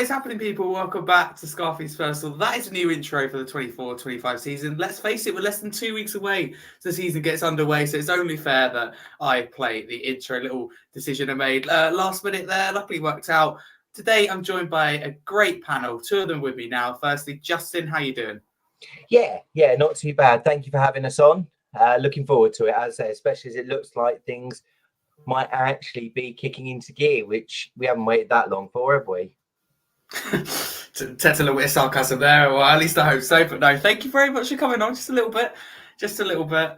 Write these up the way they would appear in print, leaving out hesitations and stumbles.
is happening, people? Welcome back to Scarfe's Personal. That is a new intro for the 24-25 season. Let's face it, we're less than 2 weeks away so the season gets underway, so it's only fair that I play the intro. Little decision I made last minute there, luckily worked out. Today, I'm joined by a great panel, two of them with me now. Firstly, Justin, how you doing? Yeah, not too bad. Thank you for having us on. Looking forward to it, as I say, especially as it looks like things might actually be kicking into gear, which we haven't waited that long for, have we? Test a little bit of sarcasm there, or at least I hope so. But no, thank you very much for coming on. Just a little bit.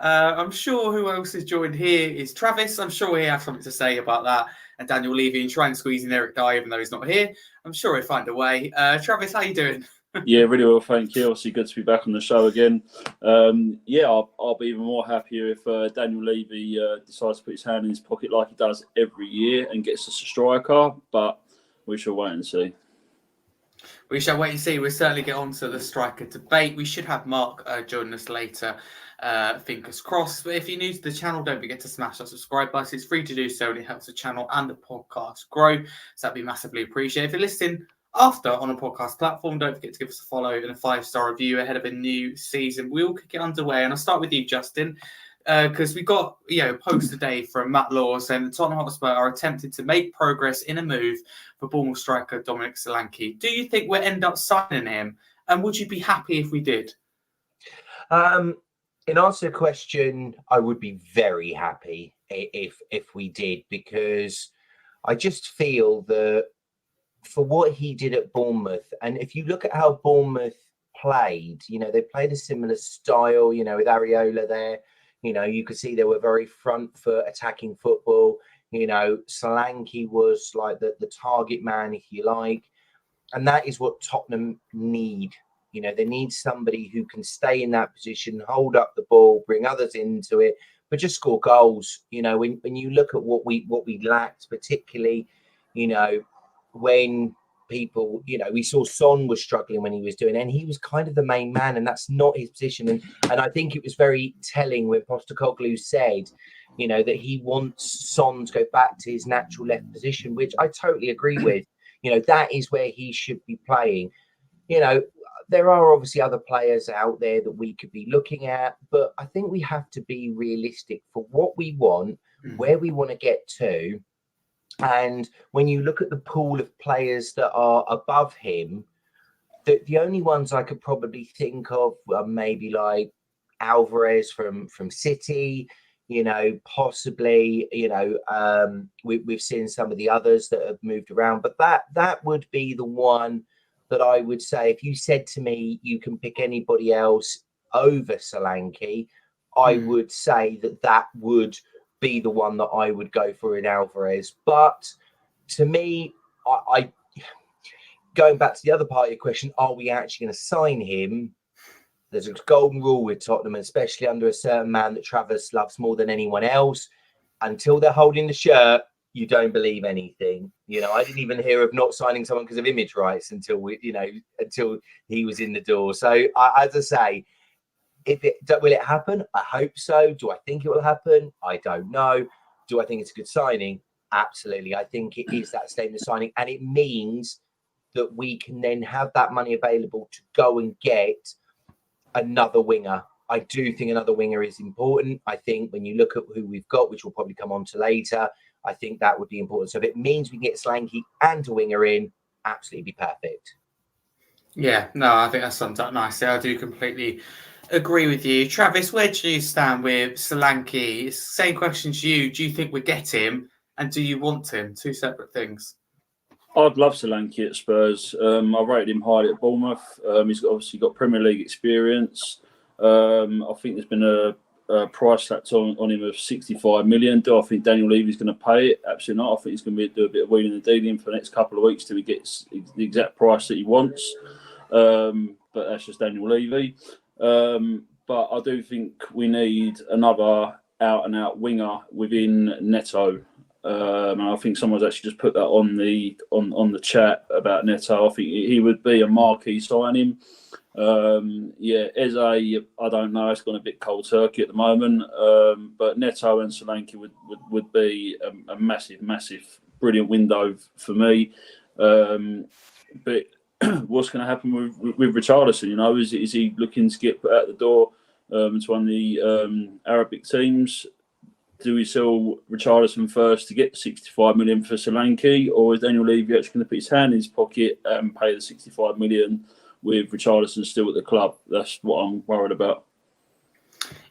I'm sure who else is joined here is Travis. I'm sure he has something to say about that. And Daniel Levy, and try and squeeze in Eric Dye, even though he's not here. I'm sure he'll find a way. Travis, how you doing? Yeah, really well, thank you. Obviously, good to be back on the show again. I'll be even more happier if Daniel Levy decides to put his hand in his pocket like he does every year and gets us a striker, but we shall wait and see. We shall wait and see. We'll certainly get on to the striker debate. We should have Mark join us later. Fingers crossed. But if you're new to the channel, don't forget to smash that subscribe button. It's free to do so, and it helps the channel and the podcast grow. So that'd be massively appreciated. If you're listening after on a podcast platform, don't forget to give us a follow and a 5-star review ahead of a new season. We'll kick it underway, and I'll start with you, Justin, because we got a post today from Matt Law saying that Tottenham Hotspur are attempting to make progress in a move for Bournemouth striker Dominic Solanke. Do you think we'll end up signing him, and would you be happy if we did? In answer to the question, I would be very happy if we did, because I just feel that for what he did at Bournemouth, and if you look at how Bournemouth played, they played a similar style, with Areola there. You could see they were very front foot attacking football. Solanke was like the target man, if you like. And that is what Tottenham need. They need somebody who can stay in that position, hold up the ball, bring others into it, but just score goals. When you look at what we lacked, particularly, when people, we saw Son was struggling when he was doing it, and he was kind of the main man, and that's not his position. And I think it was very telling when Postecoglou said, that he wants Son to go back to his natural left position, which I totally agree with. That is where he should be playing. There are obviously other players out there that we could be looking at, but I think we have to be realistic for what we want, where we want to get to. And when you look at the pool of players that are above him, the only ones I could probably think of are maybe like Alvarez from City, possibly, we've seen some of the others that have moved around, but that would be the one that I would say, if you said to me, you can pick anybody else over Solanke, I would say that would be the one that I would go for in Alvarez. But to me, I going back to the other part of your question, are we actually going to sign him? There's a golden rule with Tottenham, especially under a certain man that Travis loves more than anyone else. Until they're holding the shirt, you don't believe anything. I didn't even hear of not signing someone because of image rights until he was in the door. So as I say, will it happen? I hope so. Do I think it will happen? I don't know. Do I think it's a good signing? Absolutely. I think it is that statement signing, and it means that we can then have that money available to go and get another winger. I do think another winger is important. I think when you look at who we've got, which we'll probably come on to later, I think that would be important. So if it means we can get Solanke and a winger in, absolutely be perfect. Yeah, no, I think that sums up nicely. I do completely agree with you. Travis, where do you stand with Solanke? Same question to you. Do you think we get him, and do you want him? Two separate things. I'd love Solanke at Spurs. I rated him highly at Bournemouth. He's obviously got Premier League experience. I think there's been a price slapped on him of 65 million. Do I think Daniel Levy's going to pay it? Absolutely not. I think he's going to do a bit of wheeling and dealing for the next couple of weeks till he gets the exact price that he wants. But that's just Daniel Levy. But I do think we need another out-and-out winger within Neto. And I think someone's actually just put that on the chat about Neto. I think he would be a marquee signing. Eze, I don't know. It's gone a bit cold turkey at the moment. But Neto and Solanke would be a massive, brilliant window for me. but what's going to happen with Richarlison? You know, is he looking to get put out the door to one of the Arabic teams? Do we sell Richarlison first to get the 65 million for Solanke, or is Daniel Levy actually going to put his hand in his pocket and pay the 65 million with Richarlison still at the club? That's what I'm worried about.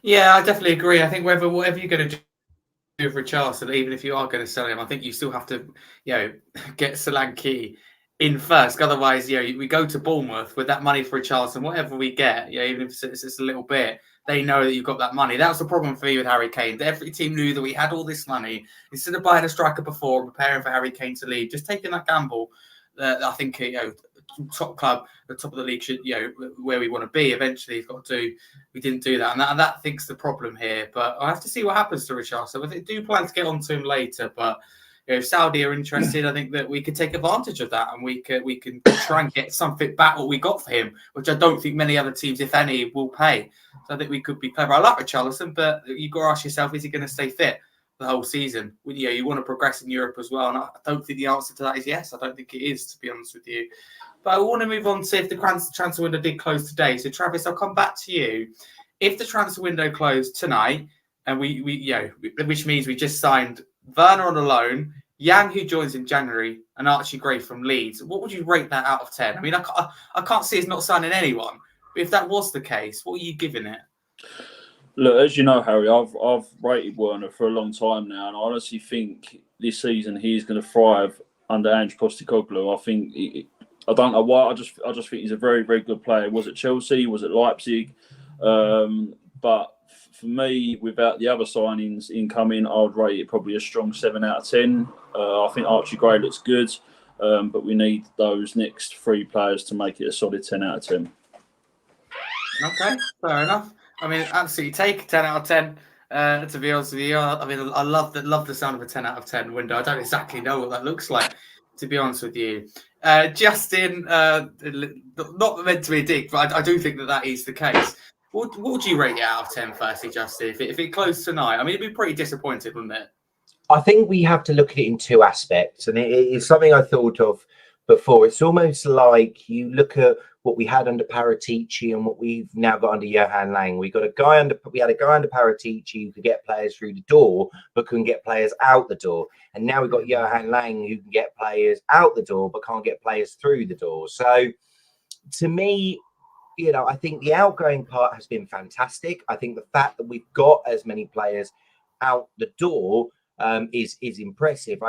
Yeah, I definitely agree. I think whatever you're going to do with Richarlison, even if you are going to sell him, I think you still have to, get Solanke in first. Otherwise, we go to Bournemouth with that money for Richarlison, whatever we get, even if it's a little bit, they know that you've got that money. That was the problem for me with Harry Kane. Every team knew that we had all this money. Instead of buying a striker before and preparing for Harry Kane to leave, just taking that gamble, I think, top club, the top of the league should, where we want to be eventually, you've got to do. We didn't do that. And that I think's the problem here. But I have to see what happens to Richarlison. I do plan to get on to him later, but if Saudi are interested, I think that we could take advantage of that, and we can try and get something back what we got for him, which I don't think many other teams, if any, will pay. So I think we could be clever. I like Richarlison, but you've got to ask yourself, is he going to stay fit the whole season? You want to progress in Europe as well, and I don't think the answer to that is yes. I don't think it is, to be honest with you. But I want to move on to if the transfer window did close today. So Travis, I'll come back to you. If the transfer window closed tonight, and which means we just signed Werner on a loan, Yang, who joins in January, and Archie Gray from Leeds, what would you rate that out of 10? I mean, I can't see us not signing anyone. But if that was the case, what are you giving it? Look, as you know, Harry, I've rated Werner for a long time now, and I honestly think this season he's going to thrive under Ange Postecoglou. I don't know why. I just think he's a very, very good player. Was it Chelsea? Was it Leipzig? But for me, without the other signings incoming, I would rate it probably a strong 7 out of 10. I think Archie Gray looks good, but we need those next 3 players to make it a solid 10 out of 10. Okay, fair enough. I mean, absolutely take 10 out of 10. To be honest with you, I mean, I love the sound of a 10 out of 10 window. I don't exactly know what that looks like, to be honest with you. Justin, not meant to be a dick, but I do think that is the case. What would you rate it out of 10, firstly, Justin, if it closed tonight? I mean, it'd be pretty disappointed, wouldn't it? I think we have to look at it in 2 aspects, and it is something I thought of before. It's almost like you look at what we had under Paratici and what we've now got under Johan Lang. We had a guy under Paratici who could get players through the door, but couldn't get players out the door. And now we've got Johan Lang who can get players out the door, but can't get players through the door. So to me, I think the outgoing part has been fantastic. I think the fact that we've got as many players out the door is impressive.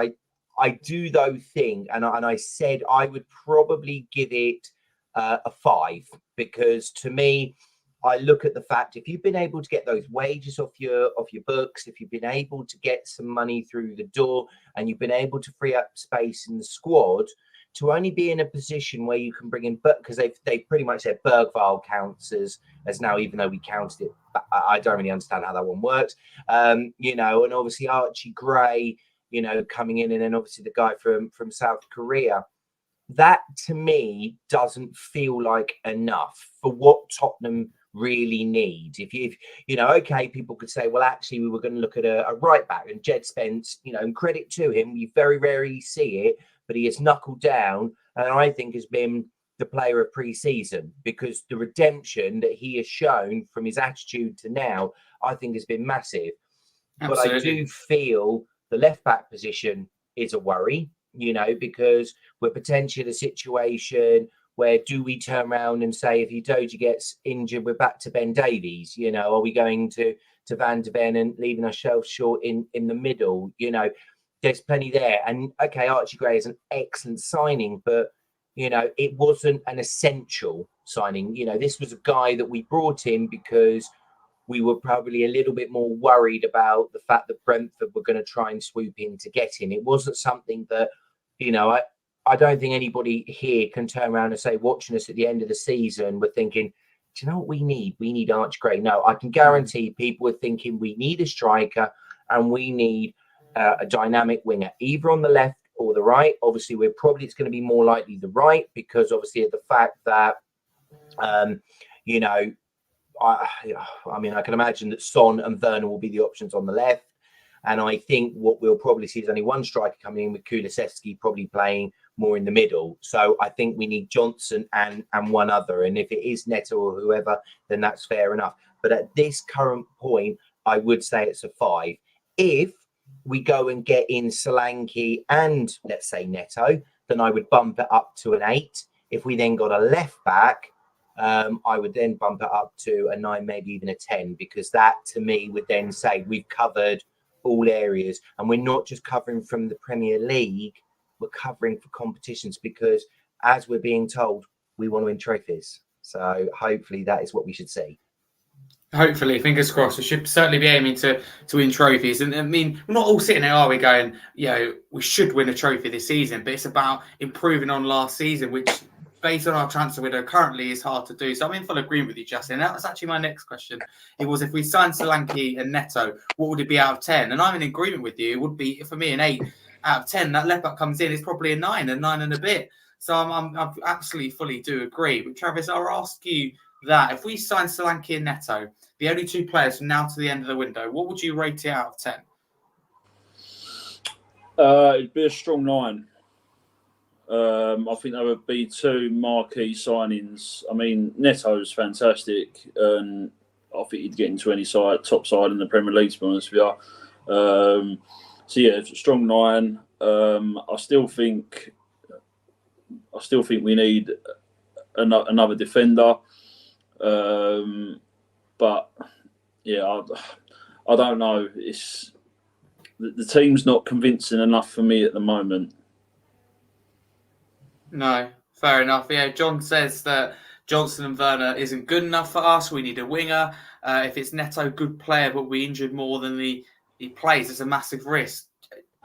I do though think, and I said I would probably give it a 5, because to me, I look at the fact if you've been able to get those wages off your books, if you've been able to get some money through the door, and you've been able to free up space in the squad, to only be in a position where you can bring in, but because they pretty much said Bergvall counts as now, even though we counted it, I don't really understand how that one works. And obviously Archie Gray, coming in, and then obviously the guy from South Korea. That to me doesn't feel like enough for what Tottenham really need. If okay, people could say, well, actually, we were going to look at a right back, and Jed Spence, and credit to him, you very rarely see it, but he has knuckled down, and I think has been the player of pre-season, because the redemption that he has shown from his attitude to now, I think has been massive. Absolutely. But I do feel the left back position is a worry, because we're potentially in a situation where do we turn around and say, if Udogie gets injured, we're back to Ben Davies? Are we going to Van de Ven and leaving ourselves short in the middle? There's plenty there. And okay, Archie Gray is an excellent signing, but it wasn't an essential signing. This was a guy that we brought in because we were probably a little bit more worried about the fact that Brentford were going to try and swoop in to get him. It wasn't something that, I don't think anybody here can turn around and say, watching us at the end of the season, we're thinking, do you know what we need? We need Archie Gray. No, I can guarantee people are thinking we need a striker and we need a dynamic winger, either on the left or the right. Obviously, it's going to be more likely the right, because obviously of the fact that, I can imagine that Son and Werner will be the options on the left. And I think what we'll probably see is only one striker coming in, with Kulusevski probably playing more in the middle. So I think we need Johnson and one other. And if it is Neto or whoever, then that's fair enough. But at this current point, I would say it's a 5. If we go and get in Solanke and, let's say, Neto, then I would bump it up to an 8. If we then got a left back, I would then bump it up to a 9, maybe even a 10, because that to me would then say we've covered all areas, and we're not just covering from the Premier League, we're covering for competitions, because as we're being told, we want to win trophies. So hopefully that is what we should see. Hopefully, fingers crossed. We should certainly be aiming to win trophies. And I mean, we're not all sitting there, are we, going, we should win a trophy this season, but it's about improving on last season, which, based on our transfer window currently, is hard to do. So I'm in full agreement with you, Justin. That was actually my next question. It was, if we signed Solanke and Neto, what would it be out of 10? And I'm in agreement with you. It would be, for me, an 8 out of 10. That left back comes in, it's probably a 9 and a bit. So I'm absolutely fully do agree. But Travis, I'll ask you that. If we sign Solanke and Neto, the only 2 players from now to the end of the window, what would you rate it out of 10? It'd be a strong 9. I think there would be 2 marquee signings. I mean, Neto's fantastic, and I think he'd get into any top side in the Premier League, to be honest with you. So yeah, it's a strong 9. I still think we need another defender. But yeah, I don't know. It's the team's not convincing enough for me at the moment. No, fair enough. Yeah, John says that Johnson and Werner isn't good enough for us. We need a winger. If it's Neto, good player, but we injured more than he plays, it's a massive risk.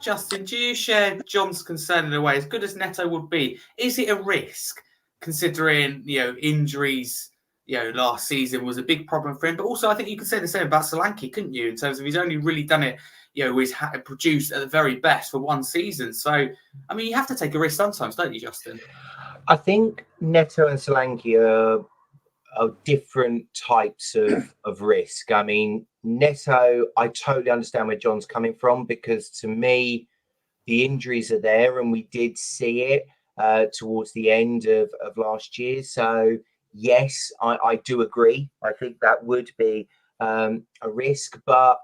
Justin, do you share John's concern in a way? As good as Neto would be, is it a risk, considering injuries? Last season was a big problem for him, but also I think you could say the same about Solanke, couldn't you? In terms of he's only really done it, he's produced at the very best for one season. So, I mean, you have to take a risk sometimes, don't you, Justin? I think Neto and Solanke are different types of risk. I mean, Neto, I totally understand where John's coming from, because to me, the injuries are there, and we did see it towards the end of last year. So, yes, I do agree. I think that would be a risk. But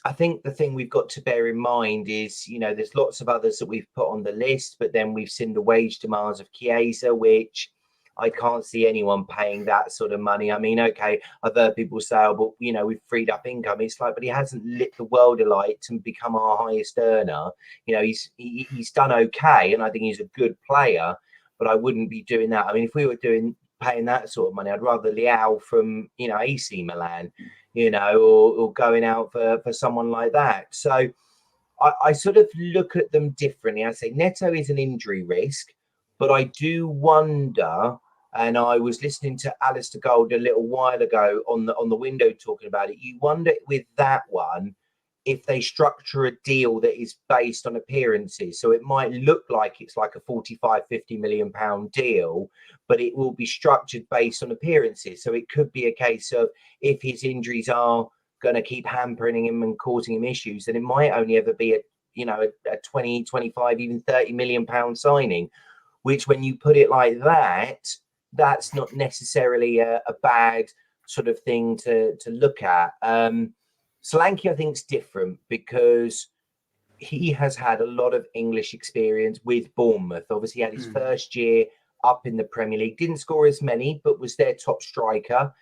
I think the thing we've got to bear in mind is, there's lots of others that we've put on the list, but then we've seen the wage demands of Chiesa, which I can't see anyone paying that sort of money. I mean, okay, I've heard people say, oh, but, we've freed up income. It's like, but he hasn't lit the world alight to become our highest earner. He's done okay, and I think he's a good player, but I wouldn't be doing that. I mean, if we were paying that sort of money, I'd rather Leao from AC Milan, or going out for someone like that. So I sort of look at them differently. I say Neto is an injury risk, but I do wonder, and I was listening to Alistair Gold a little while ago on the window talking about it. You wonder with that one if they structure a deal that is based on appearances. So it might look like it's like a 45-50 million pound deal, but it will be structured based on appearances. So it could be a case of, if his injuries are going to keep hampering him and causing him issues, then it might only ever be a 20, 25, even 30 million pound signing, which, when you put it like that, that's not necessarily a bad sort of thing to look at. Solanke, I think, is different, because he has had a lot of English experience with Bournemouth. Obviously, he had his first year up in the Premier League, didn't score as many, but was their top striker.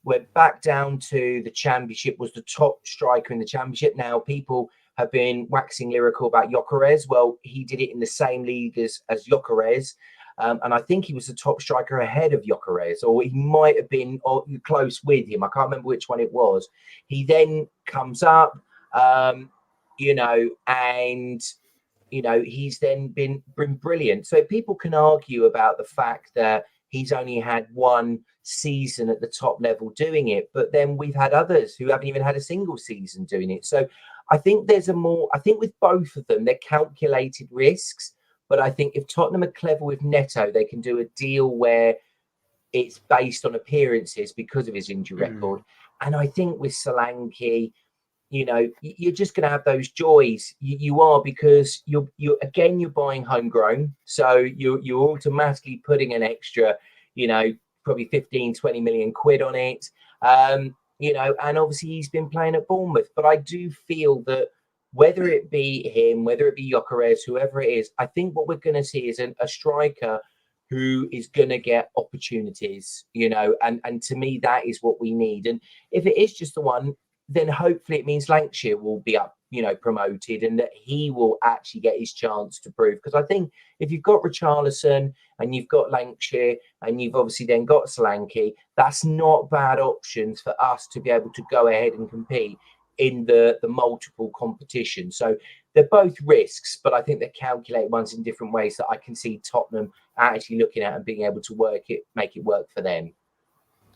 Went back down to the Championship, was the top striker in the Championship. Now, people have been waxing lyrical about Gyökeres. Well, he did it in the same league as Gyökeres. And I think he was the top striker ahead of Gyökeres, or he might have been close with him. I can't remember which one it was. He then comes up, and he's then been brilliant. So people can argue about the fact that he's only had one season at the top level doing it, but then we've had others who haven't even had a single season doing it. So I think I think with both of them, they're calculated risks. But I think if Tottenham are clever with Neto, they can do a deal where it's based on appearances because of his injury record. And I think with Solanke, you know, you're just going to have those joys. You are, because you're buying homegrown, so you're automatically putting an extra, you know, probably 15, 20 million quid on it. You know, and obviously he's been playing at Bournemouth, but I do feel that whether it be him, whether it be Gyökeres, whoever it is, I think what we're going to see is a striker who is going to get opportunities, you know, and to me, that is what we need. And if it is just the one, then hopefully it means Lancashire will be up, you know, promoted, and that he will actually get his chance to prove. Because I think if you've got Richarlison and you've got Lancashire and you've obviously then got Solanke, that's not bad options for us to be able to go ahead and compete in the multiple competition. So they're both risks, but I think they're calculated ones in different ways that I can see Tottenham actually looking at and being able to make it work for them.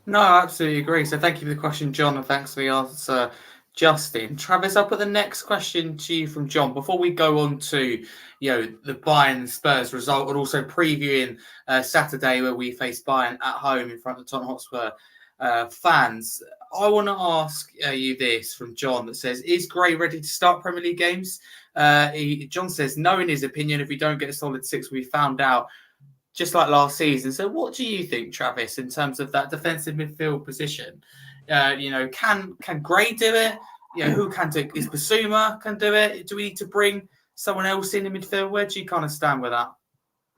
No, I absolutely agree. So thank you for the question, John, and thanks for the answer, Justin. Travis, I'll put the next question to you from John before we go on to, you know, the Bayern Spurs result, and also previewing Saturday where we face Bayern at home in front of the Tottenham Hotspur fans. I want to ask you this from John that says, is Gray ready to start Premier League games? John says, no, in his opinion, if we don't get a solid 6, we found out just like last season. So what do you think, Travis, in terms of that defensive midfield position? You know, can Gray do it? You know, who can do it? Is Basuma can do it? Do we need to bring someone else in the midfield? Where do you kind of stand with that?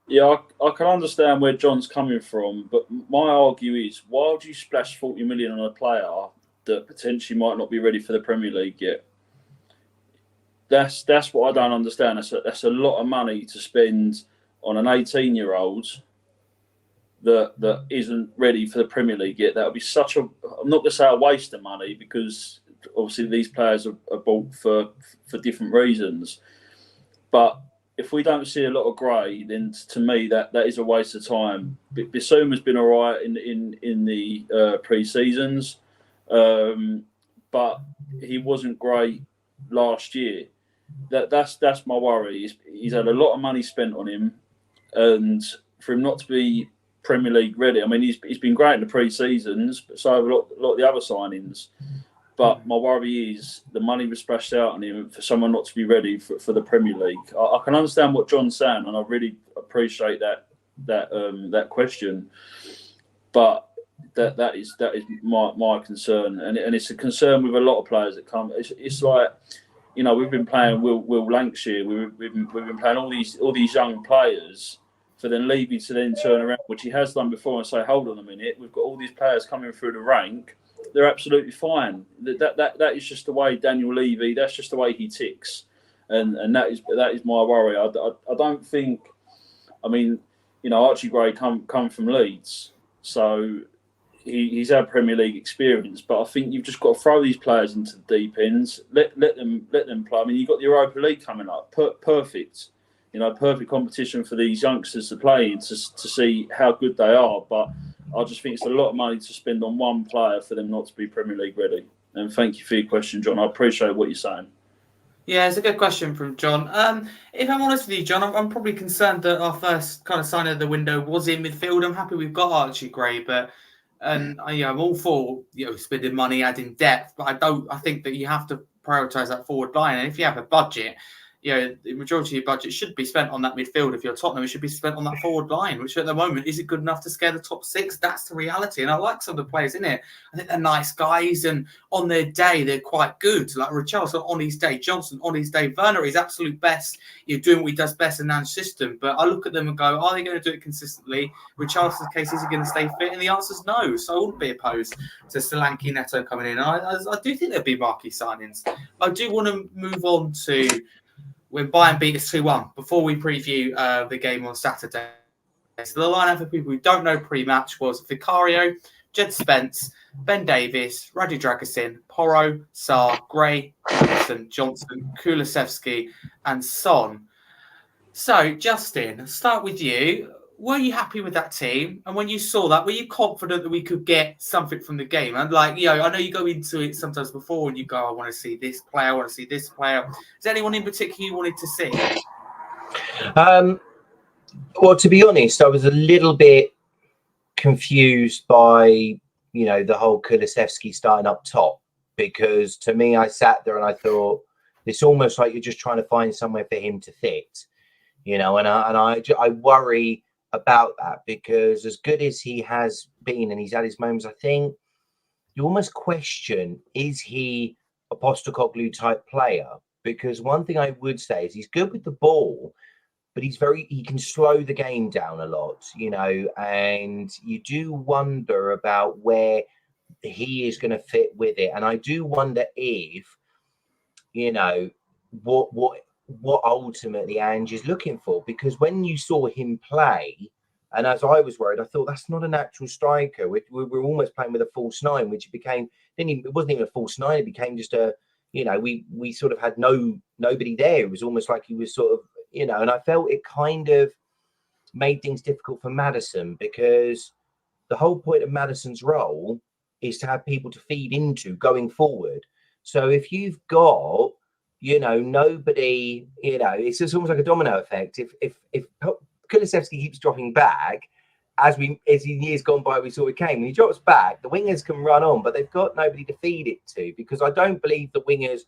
Yeah, I can understand where John's coming from, but my argue is, why would you splash 40 million on a player that potentially might not be ready for the Premier League yet? That's what I don't understand. That's a lot of money to spend on an 18-year-old that isn't ready for the Premier League yet. That would be such a, I'm not going to say a waste of money, because obviously these players are bought for different reasons. But if we don't see a lot of Gray, then to me that is a waste of time. Bissouma's been all right in the pre-seasons, but he wasn't great last year. That's my worry. He's had a lot of money spent on him, and for him not to be Premier League ready. I mean, he's been great in the pre-seasons, but so have a lot of the other signings. But my worry is the money was splashed out on him for someone not to be ready for the Premier League. I can understand what John's saying, and I really appreciate that question. But that is my concern, and it's a concern with a lot of players that come. It's like, you know, we've been playing Will Lancashire. We've been playing all these young players, for then Levy to then turn around, which he has done before, and say, hold on a minute, we've got all these players coming through the rank. They're absolutely fine. That is just the way Daniel Levy. That's just the way he ticks, and that is my worry. I don't think. I mean, you know, Archie Gray come from Leeds, so he's had Premier League experience. But I think you've just got to throw these players into the deep ends. Let them play. I mean, you've got the Europa League coming up. Perfect. You know, perfect competition for these youngsters to play in to see how good they are. But I just think it's a lot of money to spend on one player for them not to be Premier League ready. And thank you for your question, John. I appreciate what you're saying. Yeah, it's a good question from John. If I'm honest with you, John, I'm probably concerned that our first kind of sign of the window was in midfield. I'm happy we've got Archie Gray, but I'm all for, you know, spending money, adding depth, but I think that you have to prioritise that forward line. And if you have a budget, you know, the majority of your budget should be spent on that midfield. If you're Tottenham, it should be spent on that forward line, which at the moment isn't good enough to scare the top 6. That's the reality. And I like some of the players in it. I think they're nice guys, and on their day, they're quite good. Like Richarlison on his day, Johnson on his day, Werner is absolute best. You're doing what he does best in Nan's system. But I look at them and go, are they going to do it consistently? Richarlison's case, is he going to stay fit? And the answer is no. So I wouldn't be opposed to Solanke, Neto coming in. I do think there'd be marquee signings. I do want to move on to when Bayern beat us 2-1, before we preview the game on Saturday. So the lineup for people who don't know pre-match was Vicario, Jed Spence, Ben Davies, Radu Dragusin, Porro, Sarr, Gray, Madison, Johnson, Kulusevski, and Son. So, Justin, I'll start with you. Were you happy with that team? And when you saw that, were you confident that we could get something from the game? And I know you go into it sometimes before and you go, I want to see this player, I want to see this player. Is there anyone in particular you wanted to see? Well, to be honest, I was a little bit confused by, you know, the whole Kulusevski starting up top, because to me, I sat there and I thought, it's almost like you're just trying to find somewhere for him to fit, and I worry about that, because as good as he has been and he's had his moments, I think you almost question, is he a Postecoglou type player? Because one thing I would say is he's good with the ball, but he can slow the game down a lot, and you do wonder about where he is going to fit with it. And I do wonder if, what ultimately Ange is looking for, because when you saw him play, and as I was worried, I thought that's not a natural striker. We're almost playing with a false nine, which it wasn't even a false nine. It became just we sort of had nobody there. It was almost like he was sort of, and I felt it kind of made things difficult for Madison, because the whole point of Madison's role is to have people to feed into going forward. So if you've got, nobody, it's just almost like a domino effect. If Kulusevski keeps dropping back, as in years gone by, we saw it came. When he drops back, the wingers can run on, but they've got nobody to feed it to, because I don't believe the wingers,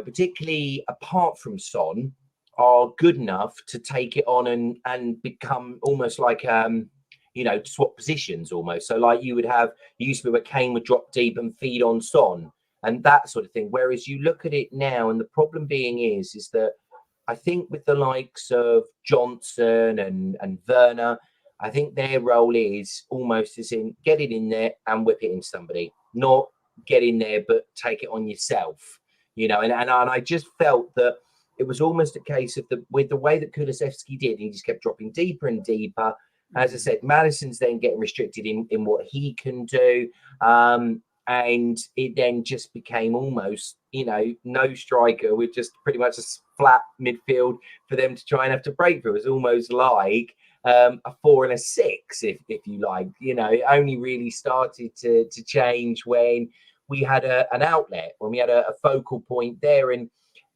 particularly apart from Son, are good enough to take it on and become almost like, swap positions almost. So like you used to be where Kane would drop deep and feed on Son and that sort of thing. Whereas you look at it now, and the problem being is that I think with the likes of Johnson and Werner, I think their role is almost as in get it in there and whip it in somebody, not get in there but take it on yourself, and I just felt that it was almost a case of with the way that Kulusevski did, he just kept dropping deeper and deeper. As I said, Madison's then getting restricted in what he can do. And it then just became almost, no striker with just pretty much a flat midfield for them to try and have to break through. It was almost like a 4 and a 6, if you like. It only really started to change when we had an outlet, when we had a focal point there. And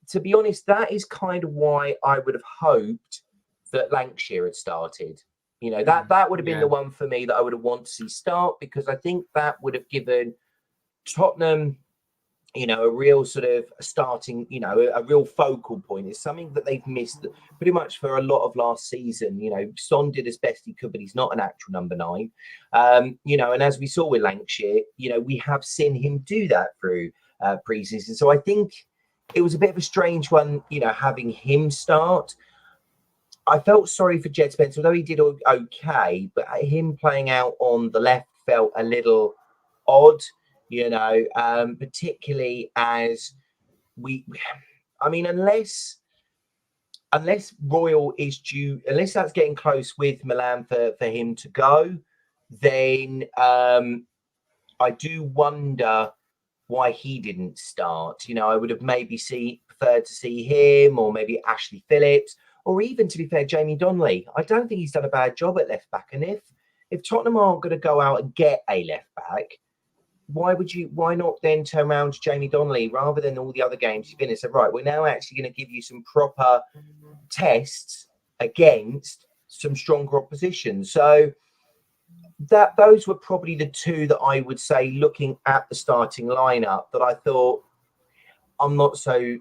to be honest, that is kind of why I would have hoped that Lancashire had started. That would have been the one for me that I would have wanted to see start, because I think that would have given Tottenham, a real sort of starting, a real focal point. It's something that they've missed pretty much for a lot of last season. Son did as best he could, but he's not an actual number 9. And as we saw with Lancashire, we have seen him do that through preseason. So I think it was a bit of a strange one, having him start. I felt sorry for Jed Spence, although he did okay, but him playing out on the left felt a little odd, particularly as unless Royal is due, unless that's getting close with Milan for him to go, then I do wonder why he didn't start. I would have maybe preferred to see him, or maybe Ashley Phillips, or even, to be fair, Jamie Donnelly. I don't think he's done a bad job at left back. And if Tottenham aren't going to go out and get a left back, why not then turn around to Jamie Donnelly rather than all the other games you've been and say, right, we're now actually going to give you some proper tests against some stronger opposition. So those were probably the two that I would say, looking at the starting lineup, that I thought, I'm not so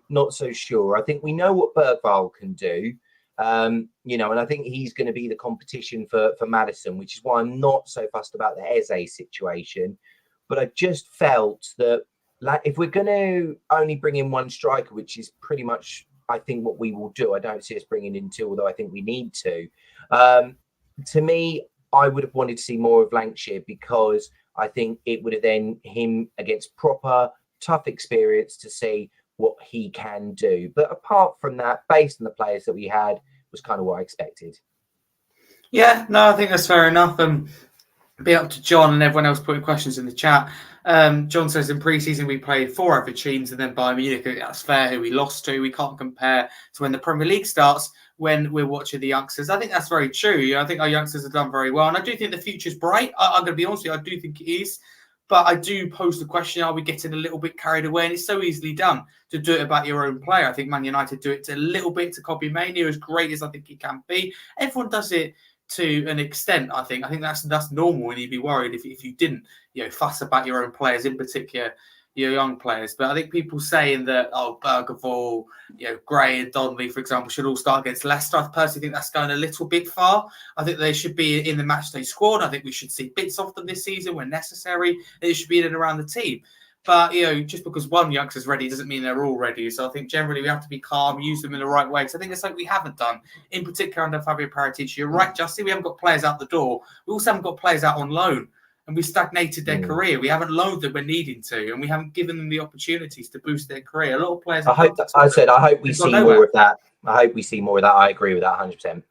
sure. I think we know what Bergvall can do. And I think he's going to be the competition for Madison, which is why I'm not so fussed about the Eze situation. But I just felt that, like, if we're going to only bring in one striker, which is pretty much, I think, what we will do, I don't see us bringing in 2, although I think we need to. To me, I would have wanted to see more of Lancashire, because I think it would have then him against proper tough experience to see what he can do. But apart from that, based on the players that we had, was kind of what I expected. Yeah, no, I think that's fair enough. Be up to John and everyone else putting questions in the chat. John says in pre-season we played 4 other teams and then Bayern Munich. That's fair, who we lost to. We can't compare to when the Premier League starts, when we're watching the youngsters. I think that's very true. I think our youngsters have done very well. And I do think the future's bright. I'm going to be honest with you, I do think it is. But I do pose the question, are we getting a little bit carried away? And it's so easily done to do it about your own player. I think Man United do it a little bit to copy Mania, as great as I think it can be. Everyone does it to an extent. I think that's normal, and you'd be worried if you didn't, fuss about your own players, in particular your young players. But I think people saying that Bergevall, Gray and Donnelly, for example, should all start against Leicester. I personally think that's going a little bit far. I think they should be in the matchday squad. I think we should see bits of them this season when necessary. They should be in and around the team. But, just because one youngster's ready doesn't mean they're all ready. So I think generally we have to be calm, use them in the right way. Because I think it's something we haven't done, in particular under Fabio Paratici. You're right, Justin, we haven't got players out the door. We also haven't got players out on loan. And we stagnated their career. We haven't loaned them when needing to. And we haven't given them the opportunities to boost their career. A lot of players... I hope we see more of that. I hope we see more of that. I agree with that 100%.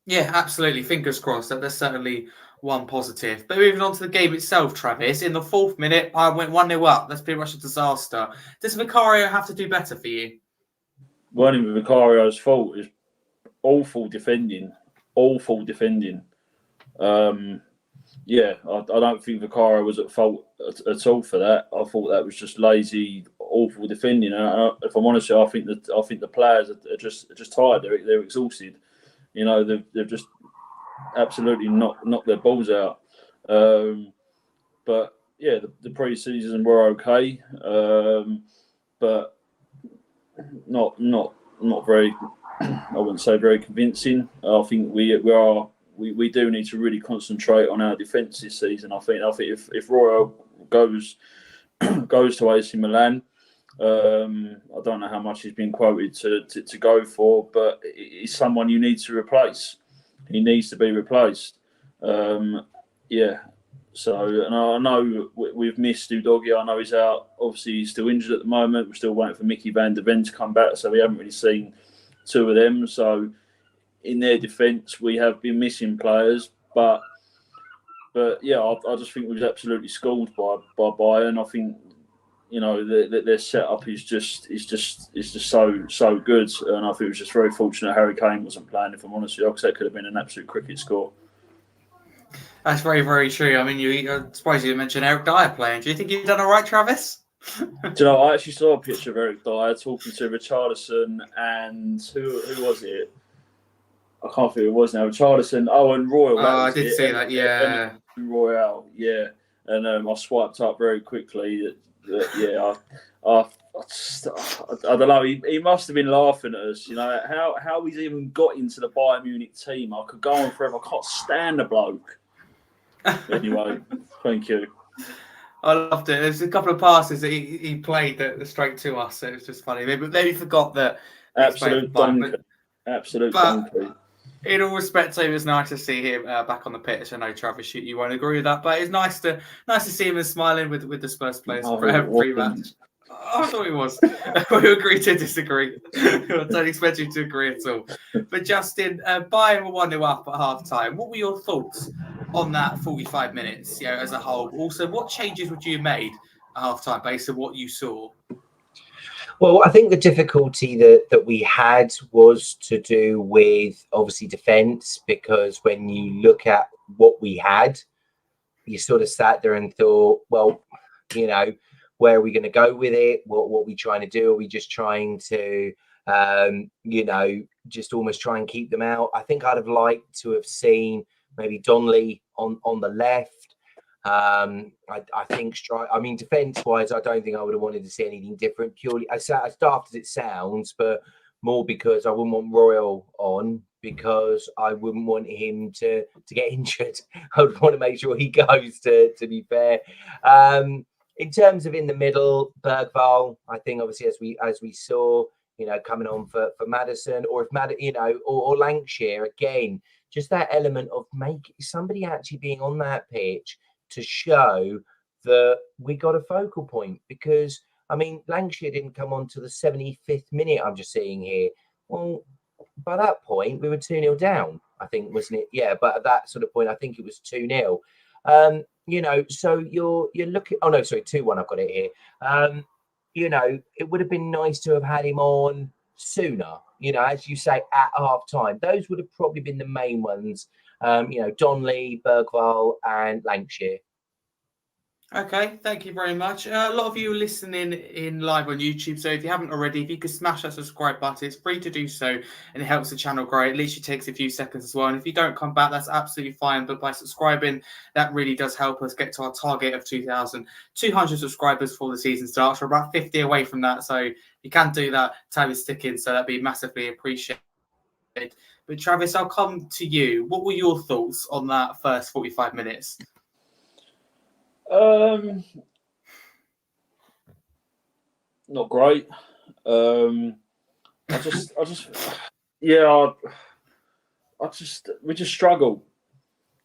Yeah, absolutely. Fingers crossed. There's certainly one positive. But moving on to the game itself, Travis, in the 4th minute, I went 1-0 up. That's pretty much a disaster. Does Vicario have to do better for you? Well, Vicario's fault is awful defending. Awful defending. Yeah, I don't think Vicario was at fault at all for that. I thought that was just lazy, awful defending. And if I'm honest, I think the players are just tired. They're exhausted. They've just absolutely knocked their balls out. But yeah, the pre-season were okay, but not very. I wouldn't say very convincing. I think we do need to really concentrate on our defence this season. I think if Royal goes to AC Milan, I don't know how much he's been quoted to go for, but he's someone you need to replace. He needs to be replaced. Yeah. So, and I know we've missed Udogie. I know he's out. Obviously, he's still injured at the moment. We're still waiting for Mickey van der Ven to come back, so we haven't really seen two of them. So, in their defence, we have been missing players, but yeah, I just think we was absolutely schooled by Bayern. I think their setup is just so good, and I think it was just very fortunate Harry Kane wasn't playing. If I'm honest with you, because that could have been an absolute cricket score. That's very, very true. I mean, I suppose you mentioned Eric Dyer playing. Do you think you've done all right, Travis? I actually saw a picture of Eric Dyer talking to Richarlison and who was it? I can't think who it was now. Richarlison, and Royal. I did see that, yeah. Royal, yeah. And I swiped up very quickly. Yeah, I don't know. He must have been laughing at us. How he's even got into the Bayern Munich team. I could go on forever. I can't stand the bloke. Anyway, thank you. I loved it. There's a couple of passes that he played that straight to us. So it was just funny. Maybe forgot that. Absolute donkey. Absolute donkey. In all respects, it was nice to see him back on the pitch. I know, Travis, you won't agree with that, but it's nice to see him smiling with the Spurs players for every match. I thought he was. We agree to disagree. I don't expect you to agree at all. But Justin, Bayern were 1-0 up at half-time. What were your thoughts on that 45 minutes, as a whole? Also, what changes would you have made at half-time based on what you saw? Well, I think the difficulty that we had was to do with, obviously, defence, because when you look at what we had, you sort of sat there and thought, well, where are we going to go with it? What are we trying to do? Are we just trying to, just almost try and keep them out? I think I'd have liked to have seen maybe Donnelly on the left. I think defence-wise, I don't think I would have wanted to see anything different. Purely, as daft as it sounds, but more because I wouldn't want Royal on, because I wouldn't want him to get injured. I would want to make sure he goes. To be fair, in terms of in the middle, Bergvall, I think obviously as we saw, coming on for Madison, or if or Lancashire again, just that element of making somebody actually being on that pitch to show that we got a focal point. Because Lancashire didn't come on to the 75th minute. I'm just seeing here. Well, by that point we were 2-0 down, I think, wasn't it? Yeah, but at that sort of point, I think it was 2-0. So you're looking. Oh no, sorry, 2-1. I've got it here. It would have been nice to have had him on sooner. As you say, at half time. Those would have probably been the main ones. Donnelly, Bergvall, and Lancashire. Okay, thank you very much. A lot of you are listening in live on YouTube, so if you haven't already, if you could smash that subscribe button, it's free to do so, and it helps the channel grow. It literally takes a few seconds as well, and if you don't come back, that's absolutely fine, but by subscribing, that really does help us get to our target of 2,200 subscribers before the season starts. We're about 50 away from that, so you can do that, time is ticking, so that'd be massively appreciated. But Travis, I'll come to you. What were your thoughts on that first 45 minutes? Not great. We just struggle.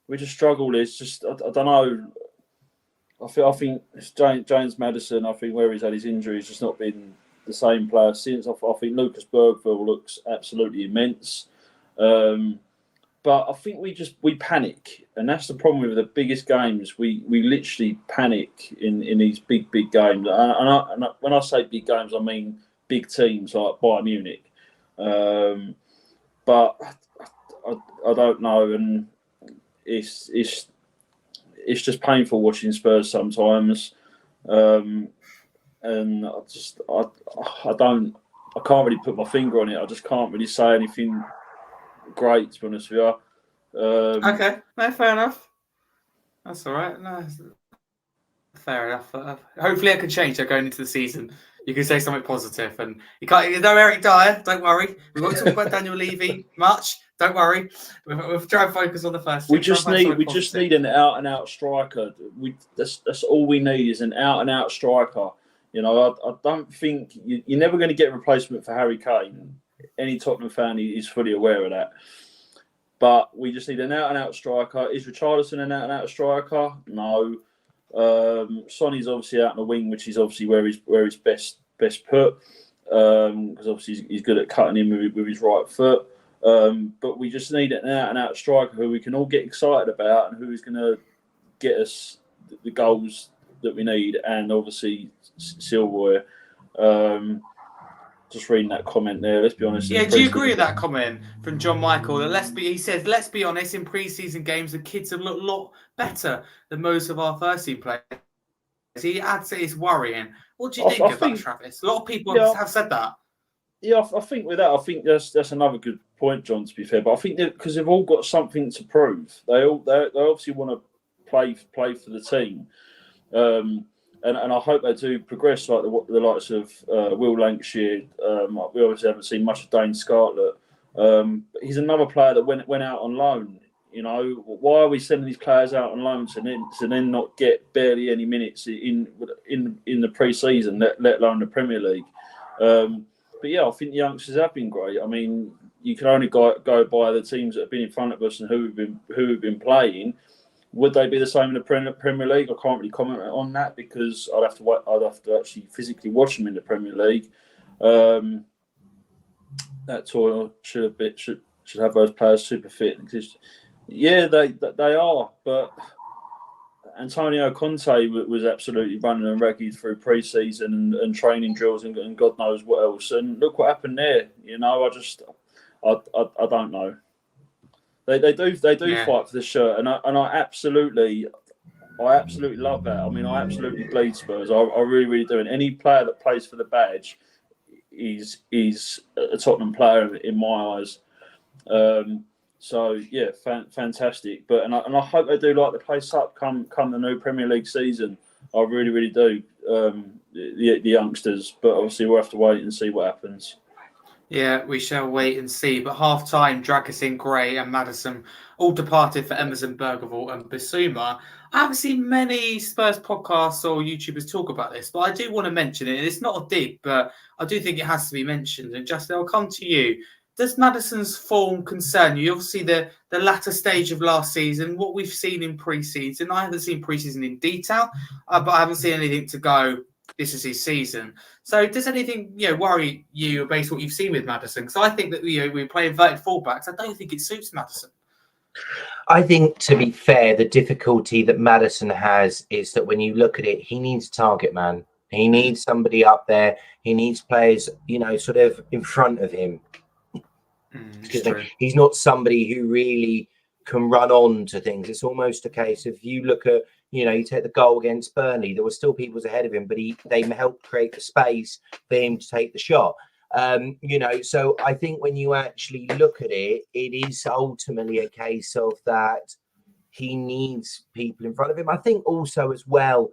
It's just I don't know. I think it's James Madison. I think where he's had his injuries, just not been the same player since. I think Lucas Bergville looks absolutely immense. But I think we panic, and that's the problem with the biggest games. We literally panic in these big games. And when I say big games, I mean big teams like Bayern Munich. But I don't know, and it's just painful watching Spurs sometimes. And I can't really put my finger on it. I just can't really say anything great, to be honest with you. Okay, no, fair enough. That's all right. No, fair enough. Hopefully, it can change going into the season. You can say something positive, and you can't. No Eric Dyer, don't worry. We won't talk about Daniel Levy much. Don't worry. We'll try and focus on the first. We just need an out and out striker. That's all we need is an out and out striker. You know, I don't think you're never going to get a replacement for Harry Kane. Any Tottenham fan is fully aware of that. But we just need an out-and-out striker. Is Richarlison an out-and-out striker? No. Sonny's obviously out on the wing, which is obviously where he's best put. Because obviously he's good at cutting in with his right foot. But we just need an out-and-out striker who we can all get excited about and who is going to get us the goals that we need. And obviously Silverware. Just reading that comment there. Let's be honest. Yeah, do you agree with that comment from John Michael? That he says, let's be honest. In pre-season games, the kids have looked a lot better than most of our first team players. He adds that it's worrying. What do you think of that, Travis? A lot of people have said that. Yeah, I think with that, I think that's another good point, John. To be fair, but I think because they've all got something to prove. They obviously want to play for the team. And I hope they do progress like the likes of Will Lancashire. We obviously haven't seen much of Dane Scarlett. He's another player that went out on loan. You know, why are we sending these players out on loan to then not get barely any minutes in the pre-season, let alone the Premier League? But yeah, I think the youngsters have been great. I mean, you can only go by the teams that have been in front of us and who have been playing. Would they be the same in the Premier League? I can't really comment on that because I'd have to actually physically watch them in the Premier League. That tour should have those players super fit. Yeah, they are, but Antonio Conte was absolutely running and ragged through pre-season and training drills and God knows what else. And look what happened there. You know, I don't know. They do fight for the shirt, and I absolutely love that. I mean, I absolutely bleed Spurs. I really, really do. And any player that plays for the badge is a Tottenham player in my eyes. So yeah, fantastic. But and I hope they do light the place up come the new Premier League season. I really, really do. The youngsters, but obviously we'll have to wait and see what happens. Yeah, we shall wait and see. But half-time, Dragusin, Gray and Madison all departed for Emerson, Bergvall and Bissouma. I haven't seen many Spurs podcasts or YouTubers talk about this, but I do want to mention it. It's not a dig, but I do think it has to be mentioned. And Justin, I'll come to you. Does Madison's form concern you? Obviously, the latter stage of last season, what we've seen in pre-season. I haven't seen pre-season in detail, but I haven't seen anything to go, this is his season. So does anything worry you based on what you've seen with Madison? Because I think that we play inverted fullbacks. I don't think it suits Madison. I think, to be fair, the difficulty that Madison has is that when you look at it, he needs a target man. He needs somebody up there. He needs players, sort of in front of him. He's not somebody who really can run on to things. It's almost a case of you look at You know, you take the goal against Burnley, there were still people ahead of him, but they helped create the space for him to take the shot. You know, so I think when you actually look at it, it is ultimately a case of that he needs people in front of him. I think also as well,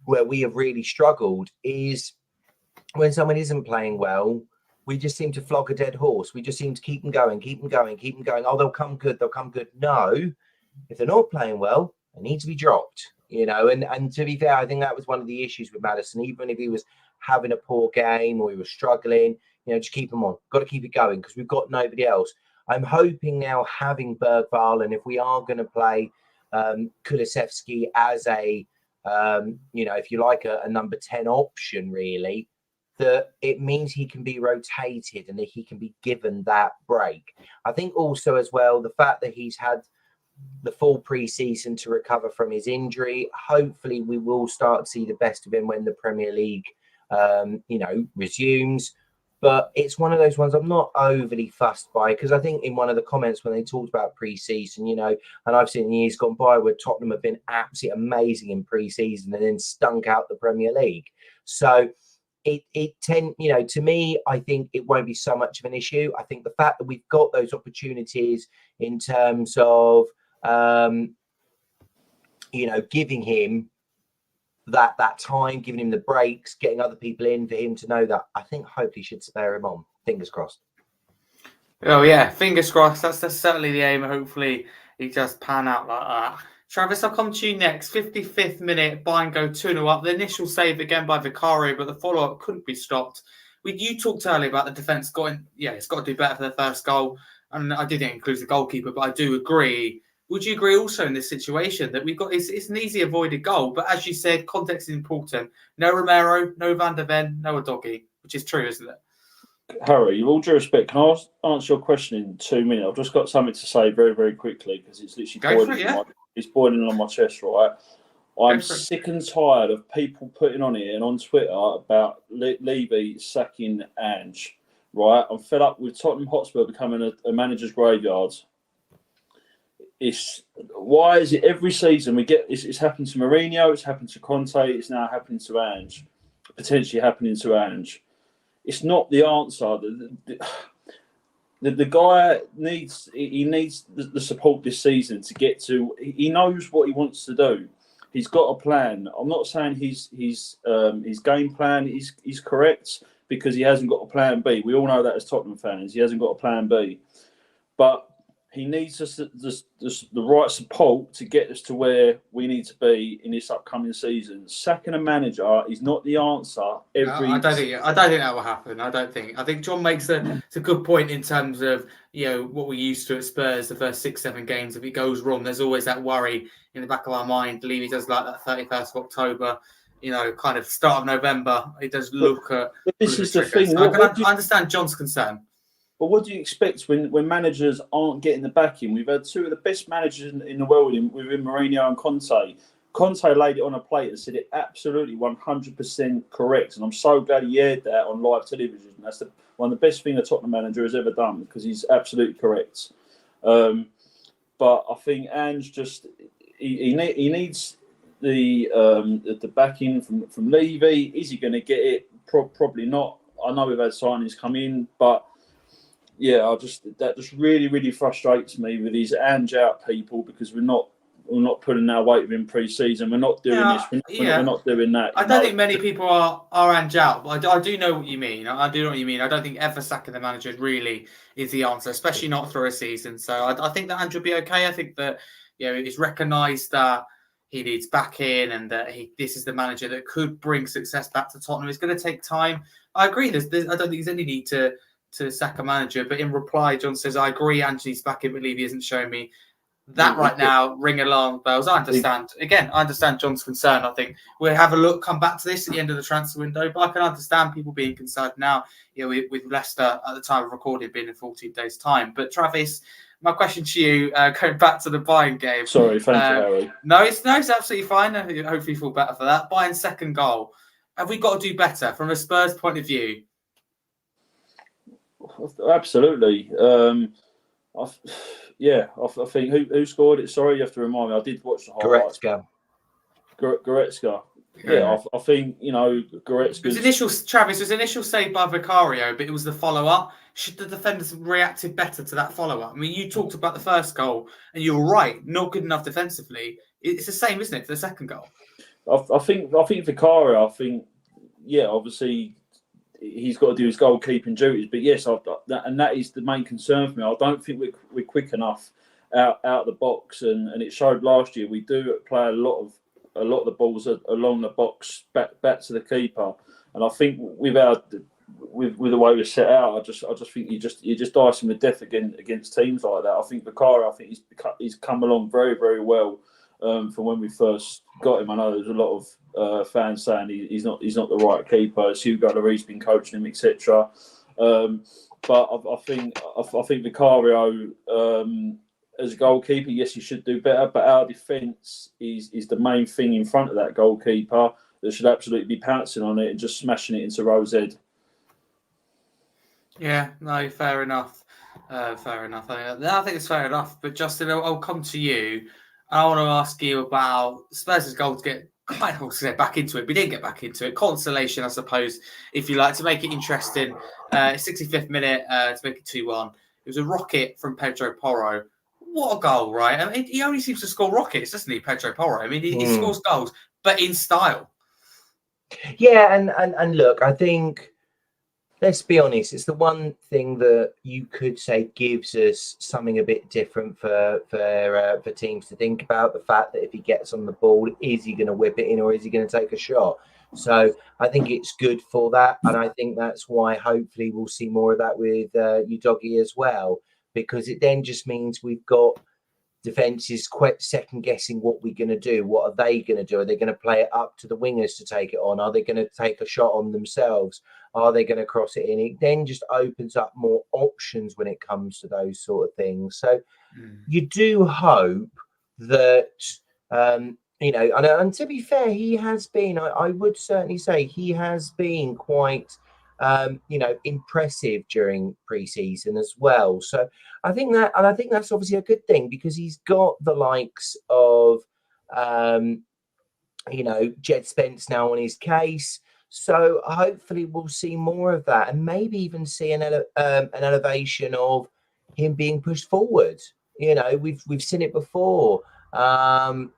where we have really struggled is when someone isn't playing well, we just seem to flog a dead horse. We just seem to keep them going, keep them going, keep them going. Oh, they'll come good, they'll come good. No, if they're not playing well, they need to be dropped, you know. And to be fair, I think that was one of the issues with Madison. Even if he was having a poor game or he was struggling, you know, just keep him on. Got to keep it going because we've got nobody else. I'm hoping now having Bergvall, and if we are going to play Kulusevski as a, you know, if you like, a number 10 option, really, that it means he can be rotated and that he can be given that break. I think also as well, the fact that he's had the full pre-season to recover from his injury, hopefully we will start to see the best of him when the Premier League, you know, resumes. But it's one of those ones I'm not overly fussed by, because I think in one of the comments when they talked about pre-season, you know, and I've seen years gone by where Tottenham have been absolutely amazing in pre-season and then stunk out the Premier League. So you know, to me, I think it won't be so much of an issue. I think the fact that we've got those opportunities in terms of, you know, giving him that time, giving him the breaks, getting other people in for him to know that, I think hopefully should spare him on. Fingers crossed. Oh yeah, fingers crossed. That's certainly the aim. Hopefully he does pan out like that. Travis, I'll come to you next. 55th minute, Bayern go 2-0 up. The initial save again by Vicario, but the follow-up couldn't be stopped. You talked earlier about the defence it's got to do better for the first goal. And I do think it includes the goalkeeper, but I do agree. Would you agree also in this situation that we've got, it's an easy avoided goal, but as you said, context is important. No Romero, no Van der Ven, no Udogie, which is true, isn't it? Harry, with all due respect, can I answer your question in 2 minutes? I've just got something to say very, very quickly because it's literally it's boiling on my chest, right? I'm sick and tired of people putting on here and on Twitter about Levy sacking Ange, right? I'm fed up with Tottenham Hotspur becoming a manager's graveyard. Why is it every season we get it's happened to Mourinho, it's happened to Conte, it's now happening to Ange, potentially happening to Ange. It's not the answer. The guy needs the support this season to get to. He knows what he wants to do. He's got a plan. I'm not saying his game plan is correct because he hasn't got a plan B. We all know that as Tottenham fans, he hasn't got a plan B. But he needs us the right support to get us to where we need to be in this upcoming season. Sacking a manager is not the answer. I don't think that will happen. I think John makes a good point in terms of, you know, what we're used to at Spurs the first 6-7 games. If it goes wrong, there's always that worry in the back of our mind. Levy does like that 31st of October, you know, kind of start of November. It does look at. But this is the thing. I understand John's concern. But what do you expect when managers aren't getting the backing? We've had two of the best managers in the world within Mourinho and Conte. Conte laid it on a plate and said it absolutely 100% correct. And I'm so glad he aired that on live television. That's one of the best things a Tottenham manager has ever done because he's absolutely correct. But I think Ange just he needs the backing from Levy. Is he going to get it? Probably not. I know we've had signings come in, but yeah, that just really, really frustrates me with these Ange out people because we're not putting our weight within pre-season. We're not doing this. We're not doing that. I don't think many people are Ange out, but I do know what you mean. I do know what you mean. I don't think ever sacking the manager really is the answer, especially not through a season. So I think that Ange will be okay. I think that, you know, it's recognised that he needs backing and that this is the manager that could bring success back to Tottenham. It's going to take time. I agree. I don't think there's any need to sack a manager, but in reply, John says, I agree, Ange's back in, but Levy isn't showing me that right now. Ring alarm bells. I understand John's concern. I think we'll have a look, come back to this at the end of the transfer window, but I can understand people being concerned now, you know, with Leicester at the time of recording being in 14 days' time. But Travis, my question to you, going back to the Bayern game. Sorry, thank you, Harry. No, it's absolutely fine. Hopefully you feel better for that. Bayern's second goal. Have we got to do better from a Spurs point of view? Absolutely. I think who scored it? Sorry, you have to remind me. I did watch the highlights. Correct, Gab. Goretzka. Yeah, I think, Goretzka. Travis was initial save by Vicario, but it was the follow up. Should the defenders have reacted better to that follow up? I mean, you talked about the first goal, and you're right, not good enough defensively. It's the same, isn't it, for the second goal? I think Vicario. Obviously he's got to do his goalkeeping duties, but yes, that is the main concern for me. I don't think we're quick enough out of the box, and it showed last year. We do play a lot of the balls along the box back to the keeper, and I think with the way we're set out, I just think you're just dicing with death against teams like that. I think Vicario, he's come along very, very well from when we first got him. I know there's a lot of fans saying he's not the right keeper. It's Hugo Lloris been coaching him, etc. But I think Vicario, as a goalkeeper, yes, he should do better. But our defence is the main thing in front of that goalkeeper that should absolutely be pouncing on it and just smashing it into row Z. Yeah, no, fair enough. Fair enough. I think it's fair enough. But Justin, I'll come to you. I want to ask you about Spurs' goal to get back into it. We didn't get back into it. Consolation, I suppose, if you like, to make it interesting. 65th minute to make it 2-1. It was a rocket from Pedro Porro. What a goal, right? I mean, he only seems to score rockets, doesn't he, Pedro Porro? I mean, he scores goals, but in style. Yeah, and look, I think, let's be honest, it's the one thing that you could say gives us something a bit different for teams to think about. The fact that if he gets on the ball, is he going to whip it in or is he going to take a shot? So I think it's good for that. And I think that's why hopefully we'll see more of that with Udogie as well, because it then just means we've got defences quite second guessing what we're going to do. What are they going to do? Are they going to play it up to the wingers to take it on? Are they going to take a shot on themselves? Are they going to cross it in? It then just opens up more options when it comes to those sort of things. So you do hope that, and to be fair, he has been, I would certainly say he has been quite, impressive during preseason as well. So I think that's obviously a good thing because he's got the likes of, Jed Spence now on his case. So hopefully we'll see more of that and maybe even see an elevation of him being pushed forward. We've seen it before. In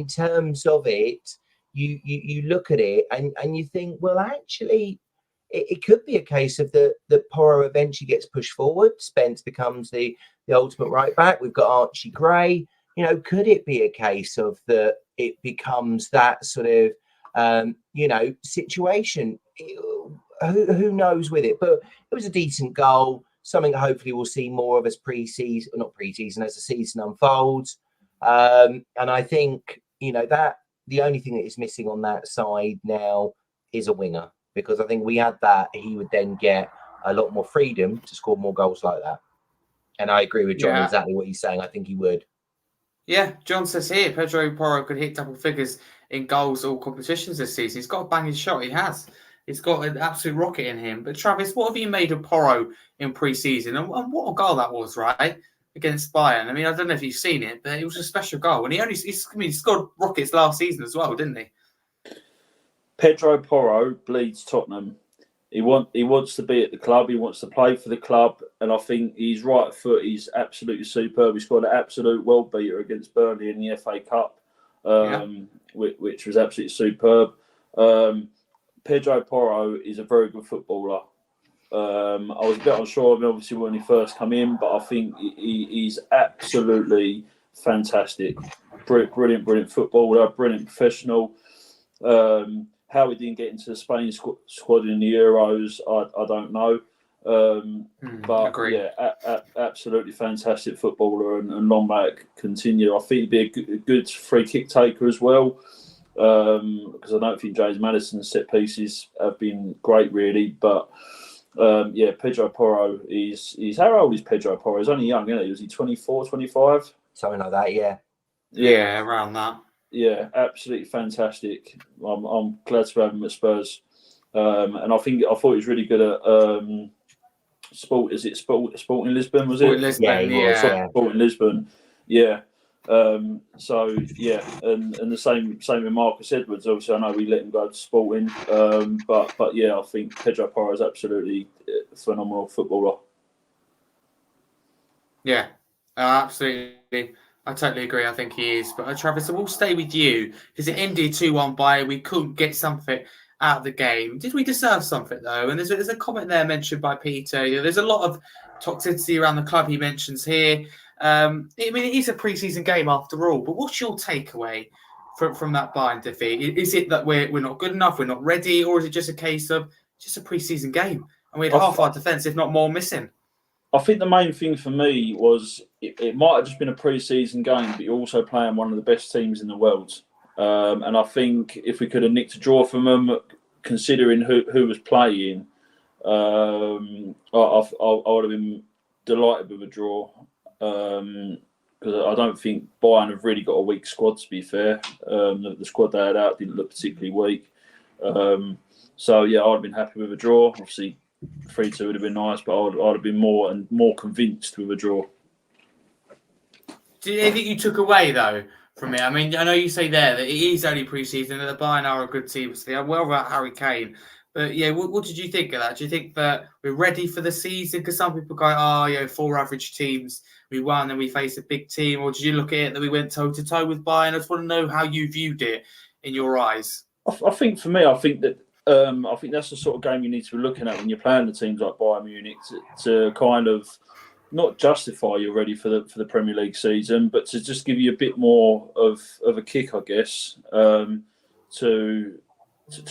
terms of it, you look at it and you think, well, actually, it could be a case of the Porro eventually gets pushed forward. Spence becomes the ultimate right back. We've got Archie Gray. Could it be a case of it becomes that sort of situation? Who knows with it? But it was a decent goal. Something that hopefully we'll see more of as as the season unfolds. And I think that the only thing that is missing on that side now is a winger. Because I think we had that, he would then get a lot more freedom to score more goals like that. And I agree with John exactly what he's saying. I think he would. Yeah, John says here, Pedro Porro could hit double figures in goals all competitions this season. He's got a banging shot. He has. He's got an absolute rocket in him. But Travis, what have you made of Porro in pre-season? And what a goal that was, right? Against Bayern. I mean, I don't know if you've seen it, but it was a special goal. And he scored rockets last season as well, didn't he? Pedro Porro bleeds Tottenham. He wants to be at the club. He wants to play for the club, and I think his right foot is absolutely superb. He scored an absolute world beater against Burnley in the FA Cup, which was absolutely superb. Pedro Porro is a very good footballer. I was a bit unsure of him, obviously, when he first came in, but I think he's absolutely fantastic. Brilliant footballer, brilliant professional. How he didn't get into the Spain squad in the Euros, I don't know. But absolutely fantastic footballer and long may it continue. I think he'd be a good free kick taker as well. Because I don't think James Madison's set pieces have been great, really. But Pedro Porro is how old is Pedro Porro? He's only young, isn't he? Was he 24, 25? Something like that, yeah. Yeah, around that. Yeah, absolutely fantastic. I'm glad to have him at Spurs. And I thought he was really good at Sport. Is it Sporting Lisbon? Was it? Lisbon, Sporting Lisbon. Yeah. So yeah, and the same with Marcus Edwards. Obviously, I know we let him go to Sporting, but yeah, I think Pedro Porro is absolutely a phenomenal footballer. Yeah, absolutely. I totally agree. I think he is. But Travis, we'll stay with you because it ended 2-1 by we couldn't get something out of the game. Did we deserve something though? And there's a comment there mentioned by Peter. There's a lot of toxicity around the club he mentions here. I mean, it is a preseason game after all. But what's your takeaway from that Bayern defeat? Is it that we're not good enough, we're not ready, or is it just a case of just a preseason game and we had half our defence, if not more, missing? I think the main thing for me was it might have just been a pre-season game, but you're also playing one of the best teams in the world. And I think if we could have nicked a draw from them, considering who was playing, I would have been delighted with a draw. Because I don't think Bayern have really got a weak squad, to be fair. The squad they had out didn't look particularly weak. So, yeah, I'd have been happy with a draw. Obviously, 3-2 would have been nice, but I'd have been more convinced with a draw. Do you think you took away though from it? I mean, I know you say there that it is only pre-season and the Bayern are a good team. So they are well about Harry Kane, but yeah, what did you think of that? Do you think that we're ready for the season? Because some people go, 4 average teams, we won, and we face a big team. Or did you look at it that we went toe to toe with Bayern? I just want to know how you viewed it in your eyes. I think for me, I think that's the sort of game you need to be looking at when you're playing the teams like Bayern Munich to kind of not justify you're ready for the Premier League season, but to just give you a bit more of a kick, I guess, to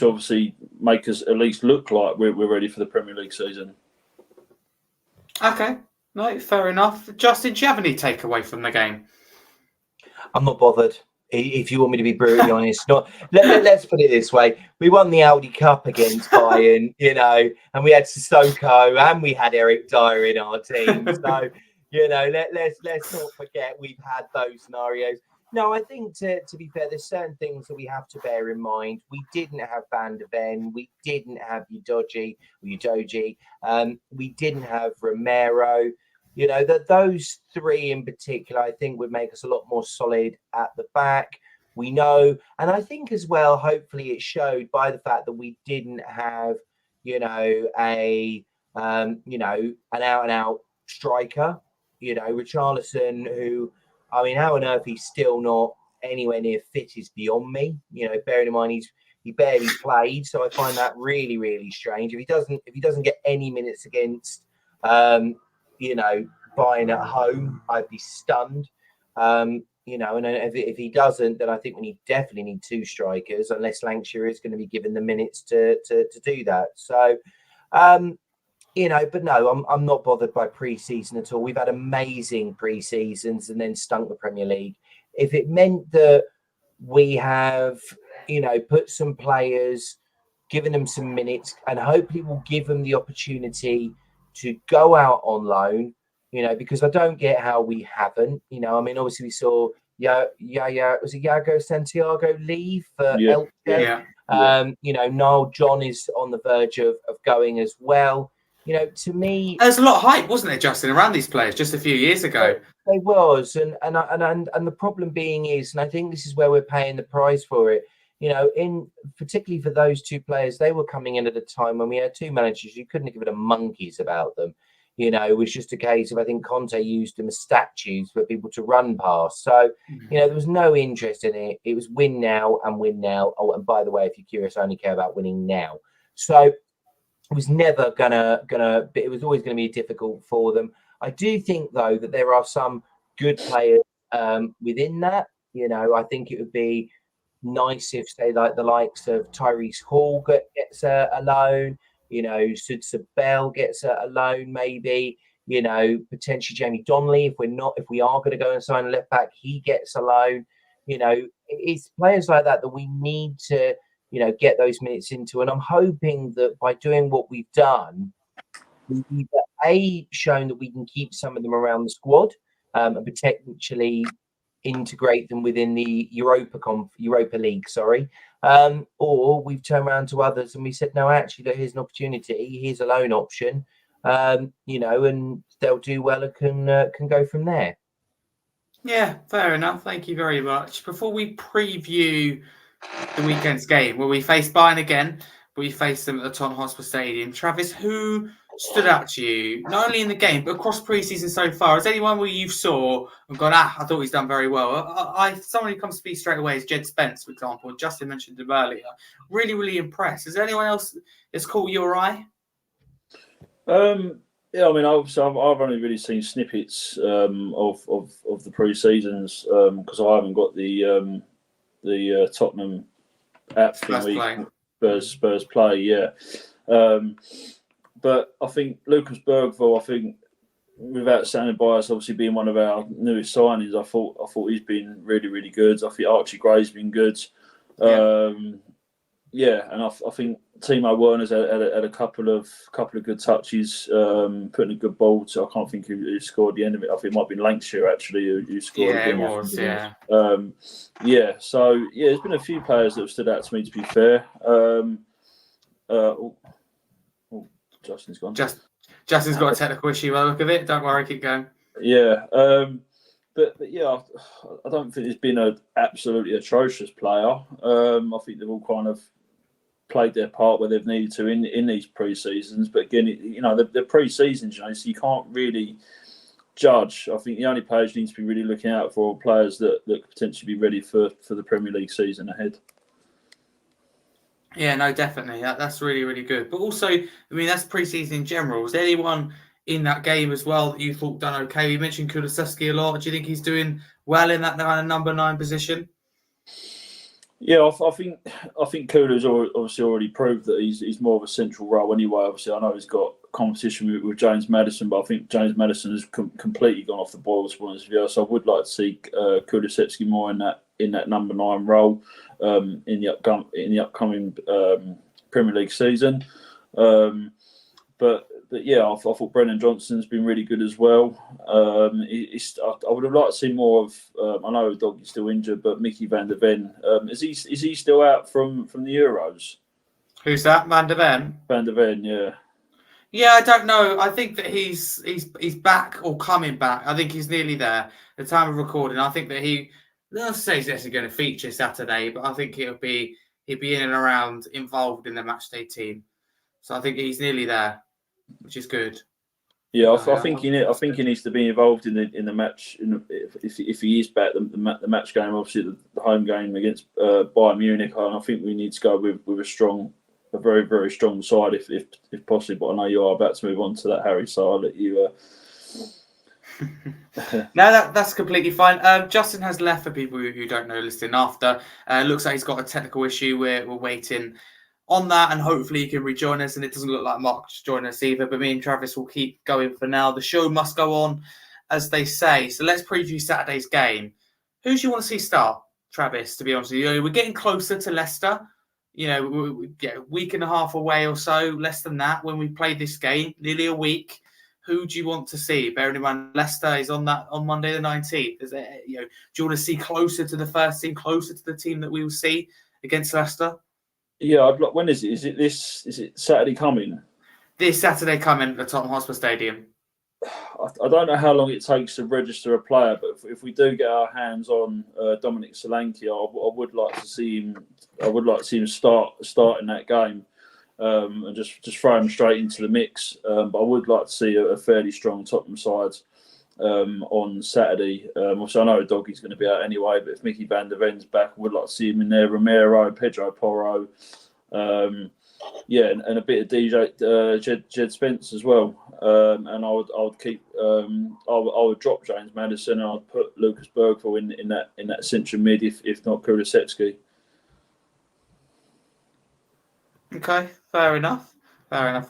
obviously make us at least look like we're ready for the Premier League season. Okay, no, fair enough. Justin, do you have any takeaway from the game? I'm not bothered. If you want me to be brutally honest, let's put it this way: we won the Audi Cup against Bayern, and we had Sissoko and we had Eric Dyer in our team. So, let's not forget we've had those scenarios. No, I think to be fair, there's certain things that we have to bear in mind. We didn't have Van de Ven, we didn't have Udogie, we didn't have Romero. That those 3 in particular, I think, would make us a lot more solid at the back. We know, and I think as well, hopefully it showed by the fact that we didn't have, an out-and-out striker, Richarlison, who, I mean, how on earth he's still not anywhere near fit is beyond me. Bearing in mind he barely played, so I find that really, really strange. If he doesn't get any minutes against Bayern at home, I'd be stunned. And if he doesn't, then I think we definitely need 2 strikers, unless Lancashire is going to be given the minutes to do that. So, but no, I'm not bothered by pre-season at all. We've had amazing pre-seasons and then stunk the Premier League. If it meant that we have, put some players, given them some minutes, and hopefully we'll give them the opportunity to go out on loan, because I don't get how we haven't. I mean, obviously we saw was it Iago Santiago leave for Elche? Yeah. Niall John is on the verge of going as well. To me, there's a lot of hype, wasn't there, Justin, around these players just a few years ago? There was, and the problem being is, and I think this is where we're paying the price for it. In particularly for those 2 players, they were coming in at a time when we had 2 managers you couldn't have given a monkeys about them. It was just a case of, I think Conte used them as statues for people to run past. So, there was no interest in it. It was win now and win now. Oh, and by the way, if you're curious, I only care about winning now. So it was never it was always going to be difficult for them. I do think, though, that there are some good players within that. I think it would be nice if, say, like the likes of Tyrese Hall gets a loan. Sudsa Bell gets a loan, maybe. Potentially Jamie Donnelly. If we are going to go and sign a left back, he gets a loan. It's players like that we need to, get those minutes into. And I'm hoping that by doing what we've done, we've shown that we can keep some of them around the squad and potentially integrate them within the Europa League, or we've turned around to others and we said, no, actually, here's an opportunity, here's a loan option, and they'll do well and can go from there. Yeah, fair enough. Thank you very much. Before we preview the weekend's game, where we face Bayern again, we face them at the Tottenham Hotspur Stadium. Travis, who stood out to you, not only in the game, but across pre-season so far? Is anyone where you saw and gone, I thought he's done very well? Someone who comes to me straight away is Jed Spence, for example. Justin mentioned him earlier. Really, really impressed. Is there anyone else that's caught your eye? Yeah, I mean, I've only really seen snippets of the pre-seasons because I haven't got the Tottenham app thing where Spurs play. Yeah, but I think Lucas Bergvall, I think without sounding biased, obviously being one of our newest signings, I thought he's been really, really good. I think Archie Gray's been good. Yeah, and I think Timo Werner's had a couple of good touches, putting a good ball. So I can't think who scored the end of it. I think it might have been Lancashire actually who scored. Yeah, it was. Yeah. Yeah. So yeah, there's been a few players that have stood out to me. To be fair, Justin's gone. Justin's got a technical issue by the look of it. Don't worry, keep going. Yeah. But yeah, I don't think there's been an absolutely atrocious player. I think they've all kind of played their part where they've needed to in these pre-seasons. But again, the pre-seasons, so you can't really judge. I think the only players you need to be really looking out for are players that could potentially be ready for the Premier League season ahead. Yeah, no, definitely. That's really, really good. But also, I mean, that's pre-season in general. Was there anyone in that game as well that you thought done okay? You mentioned Kulusevski a lot. Do you think he's doing well in that number 9 position? Yeah, I think Kula's obviously already proved that he's more of a central role anyway. Obviously, I know he's got competition with James Madison, but I think James Madison has completely gone off the boil as well. So I would like to see Kulusevski more in that number 9 role in the upcoming Premier League season. But yeah, I thought Brennan Johnson's been really good as well. I would have liked to see more of. I know Doggie's still injured, but Mickey van der Ven. Is he still out from the Euros? Who's that? Van der Ven? Van der Ven, yeah. Yeah, I don't know. I think that he's back or coming back. I think he's nearly there. The time of recording, I think that I'll say he's actually going to feature Saturday, but I think he'll be in and around involved in the matchday team. So I think he's nearly there, which is good. Yeah, I think he needs to be involved in the match. If he is back, the match game, obviously the home game against Bayern Munich, and I think we need to go with a very, very strong side if possible. But I know you are about to move on to that, Harry. So I'll let you. No, that's completely fine. Justin has left for people who don't know listening after. Looks like he's got a technical issue. We're waiting on that, and hopefully he can rejoin us. And it doesn't look like Mark's joining us either, but me and Travis will keep going for now. The show must go on, as they say. So let's preview Saturday's game. Who do you want to see start, Travis? To be honest with you, we're getting closer to Leicester. We get a week and a half away or so, less than that, when we play this game, nearly a week. Who do you want to see? Bearing in mind, Leicester is on Monday the 19th. Do you want to see closer to the first team, closer to the team that we will see against Leicester? Yeah, when is it? Is it Saturday coming? This Saturday coming at the Tottenham Hotspur Stadium. I don't know how long it takes to register a player, but if we do get our hands on Dominic Solanke, I would like to see him. I would like to see him start in that game and just throw him straight into the mix. But I would like to see a fairly strong Tottenham side on Saturday. Also, I know Doggie's going to be out anyway, but if Mickey van der Ven's back, I would like to see him in there. Romero, Pedro Porro. Yeah, and a bit of Jed Spence as well. And I would keep. I would drop James Madison and I'd put Lucas Bergvall in that central mid if not Kulusevski. Okay, fair enough.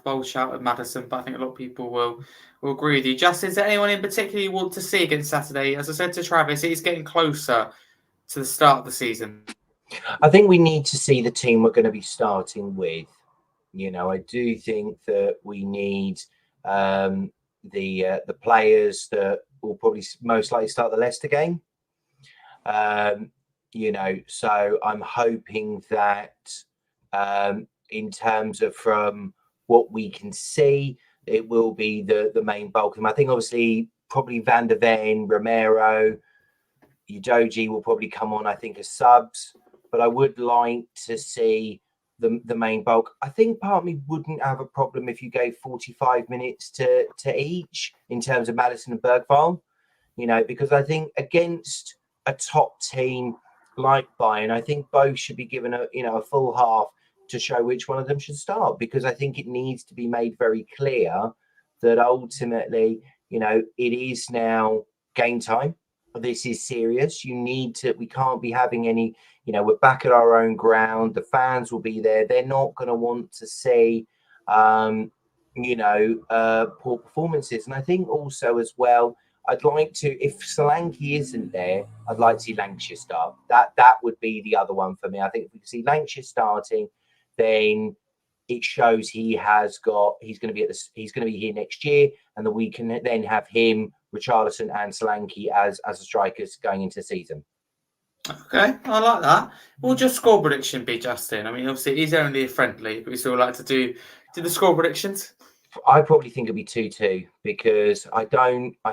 Bold shout at Madison, but I think a lot of people will agree with you. Justin, is there anyone in particular you want to see against Saturday? As I said to Travis, it is getting closer to the start of the season. I think we need to see the team we're going to be starting with. I do think that we need the players that will probably most likely start the Leicester game. So I'm hoping that in terms of from what we can see, it will be the main bulk of them. I think obviously probably Van der Ven, Romero, Udogie will probably come on, I think, as subs, but I would like to see the main bulk. I think part of me wouldn't have a problem if you gave 45 minutes to each in terms of Madison and Bergvall, because I think against a top team like Bayern, I think both should be given a full half to show which one of them should start, because I think it needs to be made very clear that ultimately, it is now game time. This is serious. We can't be having any, we're back at our own ground. The fans will be there. They're not going to want to see, poor performances. And I think also as well, I'd like to, if Solanke isn't there, I'd like to see Lancashire start. That would be the other one for me. I think if we can see Lancashire starting, then it shows he's going to be here next year, and that we can then have him, Richarlison and Solanke as the strikers going into the season. Okay, I like that. What would your score prediction be, Justin? I mean, obviously, it is only a friendly, but we still like to do the score predictions. I probably think it'll be 2-2, because I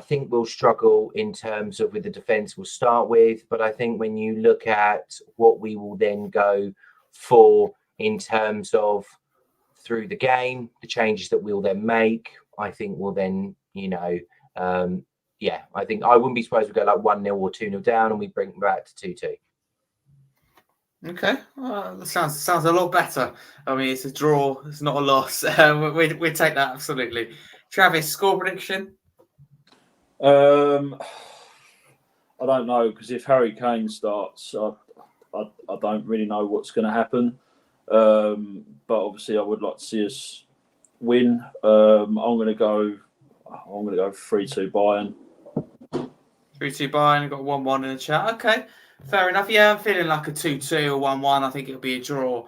think we'll struggle in terms of with the defence we'll start with, but I think when you look at what we will then go for in terms of through the game, the changes that we'll then make, I think we'll then, I think I wouldn't be surprised if we go like 1-0 or 2-0 down and we bring it back to 2-2. Okay, well, that sounds a lot better. I mean, it's a draw, it's not a loss. We take that absolutely. Travis, score prediction? I don't know, because if Harry Kane starts, I don't really know what's going to happen. But obviously, I would like to see us win. I'm going to go 3-2 Bayern. 3-2 Bayern. We've got 1-1 in the chat. Okay, fair enough. Yeah, I'm feeling like a 2-2 or 1-1. I think it'll be a draw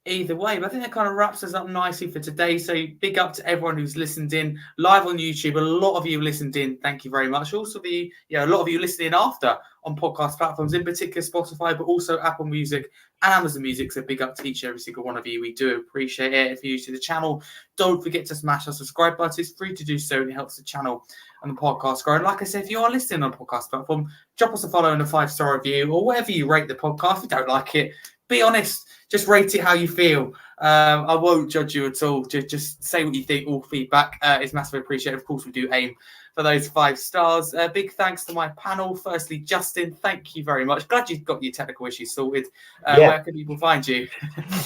either way. But I think that kind of wraps us up nicely for today. So big up to everyone who's listened in live on YouTube. A lot of you listened in. Thank you very much. Also, a lot of you listening after on podcast platforms, in particular Spotify, but also Apple Music and Amazon Music. So big up to each and every single one of you. We do appreciate it. If you're new to the channel, don't forget to smash the subscribe button. It's free to do so, and it helps the channel and the podcast grow. And like I said, if you are listening on a podcast platform, drop us a follow and a 5-star review, or whatever you rate the podcast. If you don't like it, be honest. Just rate it how you feel. I won't judge you at all. Just say what you think. All feedback is massively appreciated. Of course, we do aim for those 5 stars. Big thanks to my panel. Firstly, Justin, thank you very much. Glad you've got your technical issues sorted. Where can people find you?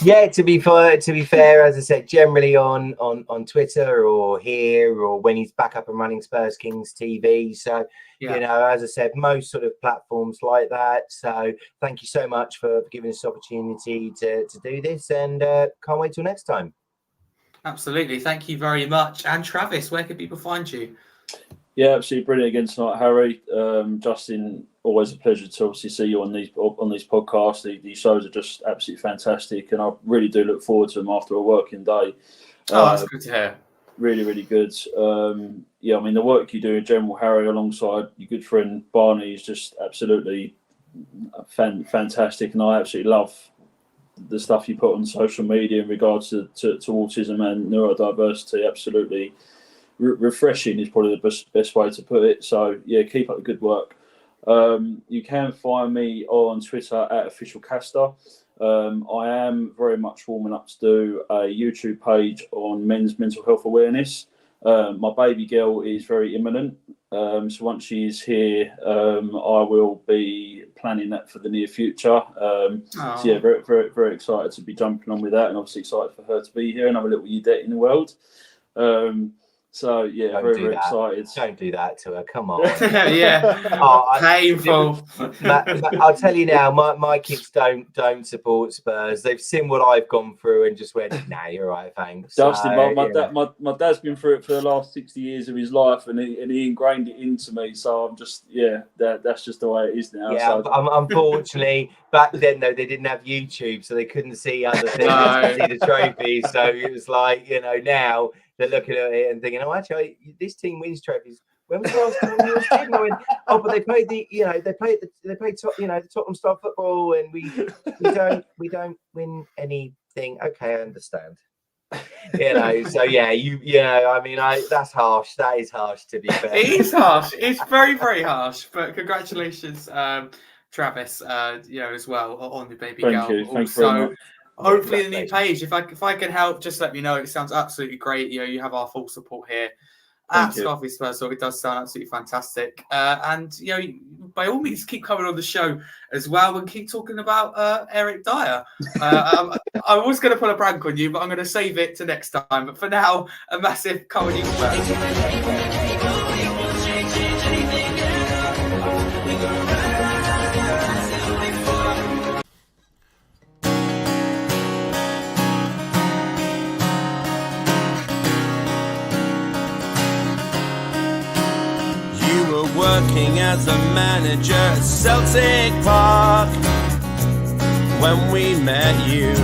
To be fair, as I said, generally on Twitter or here, or when he's back up and running Spurs Kings TV. So, as I said, most sort of platforms like that. So thank you so much for giving us the opportunity to do this, and can't wait till next time. Absolutely. Thank you very much. And Travis, where can people find you? Yeah, absolutely brilliant again tonight, Harry. Justin, always a pleasure to obviously see you on these podcasts. These shows are just absolutely fantastic, and I really do look forward to them after a working day. That's good to hear. Really, really good. I mean, the work you do in general, Harry, alongside your good friend Barney, is just absolutely fantastic, and I absolutely love the stuff you put on social media in regards to autism and neurodiversity. Absolutely refreshing is probably the best way to put it. So yeah, keep up the good work. You can find me on Twitter at officialcaster. I am very much warming up to do a YouTube page on men's mental health awareness. My baby girl is very imminent, so once she's here, I will be planning that for the near future. So yeah, very, very, very excited to be jumping on with that, and obviously excited for her to be here and have a little Udette in the world. So yeah, very excited. Don't do that to her. Come on. Yeah. Painful. I'll tell you now, my kids don't support Spurs. They've seen what I've gone through and just went, nah, you're right, thanks. Justin, my dad's been through it for the last 60 years of his life, and he ingrained it into me. So I'm just, that's just the way it is now. Yeah, so unfortunately, back then though, they didn't have YouTube, so they couldn't see other things, see the trophies. So it was like, now they're looking at it and thinking, oh, actually, this team wins trophies. When was the last time you was kidding? I went, but they played the Tottenham style football, and we don't win anything. Okay, I understand. You know, so yeah, I mean, that's harsh. That is harsh, to be fair. It is harsh. It's very, very harsh. But congratulations, Travis. As well on the baby girl. Thank you very Also, much. hopefully the new page. If I can help, just let me know. It sounds absolutely great. You have our full support here at Scarfe Spurs. So it does sound absolutely fantastic. And by all means, keep coming on the show as well, and keep talking about Eric Dyer. I was going to put a prank on you, but I'm going to save it to next time. But for now, a massive come on you. Working as a manager at Celtic Park when we met you.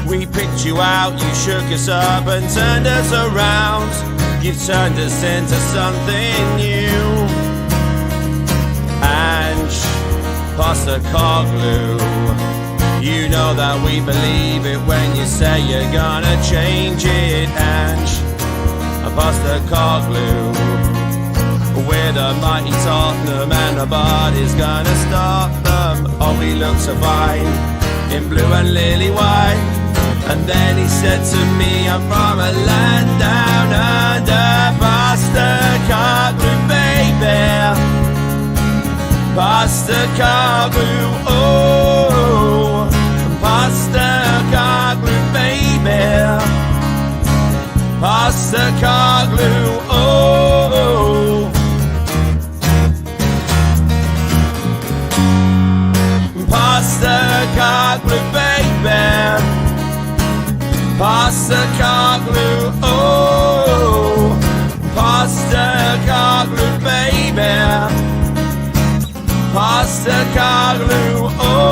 We picked you out, you shook us up and turned us around. You've turned us into something new. And Postecoglou, you know that we believe it when you say you're gonna change it. And Postecoglou, we're the mighty Tottenham and nobody's gonna stop them. Oh, we look so fine in blue and lily white. And then he said to me, I'm from a land down under. Postecoglou, baby. Postecoglou, oh. Postecoglou, baby. Postecoglou, oh. Postecoglou, baby. Postecoglou, oh. Postecoglou, baby. Postecoglou, oh.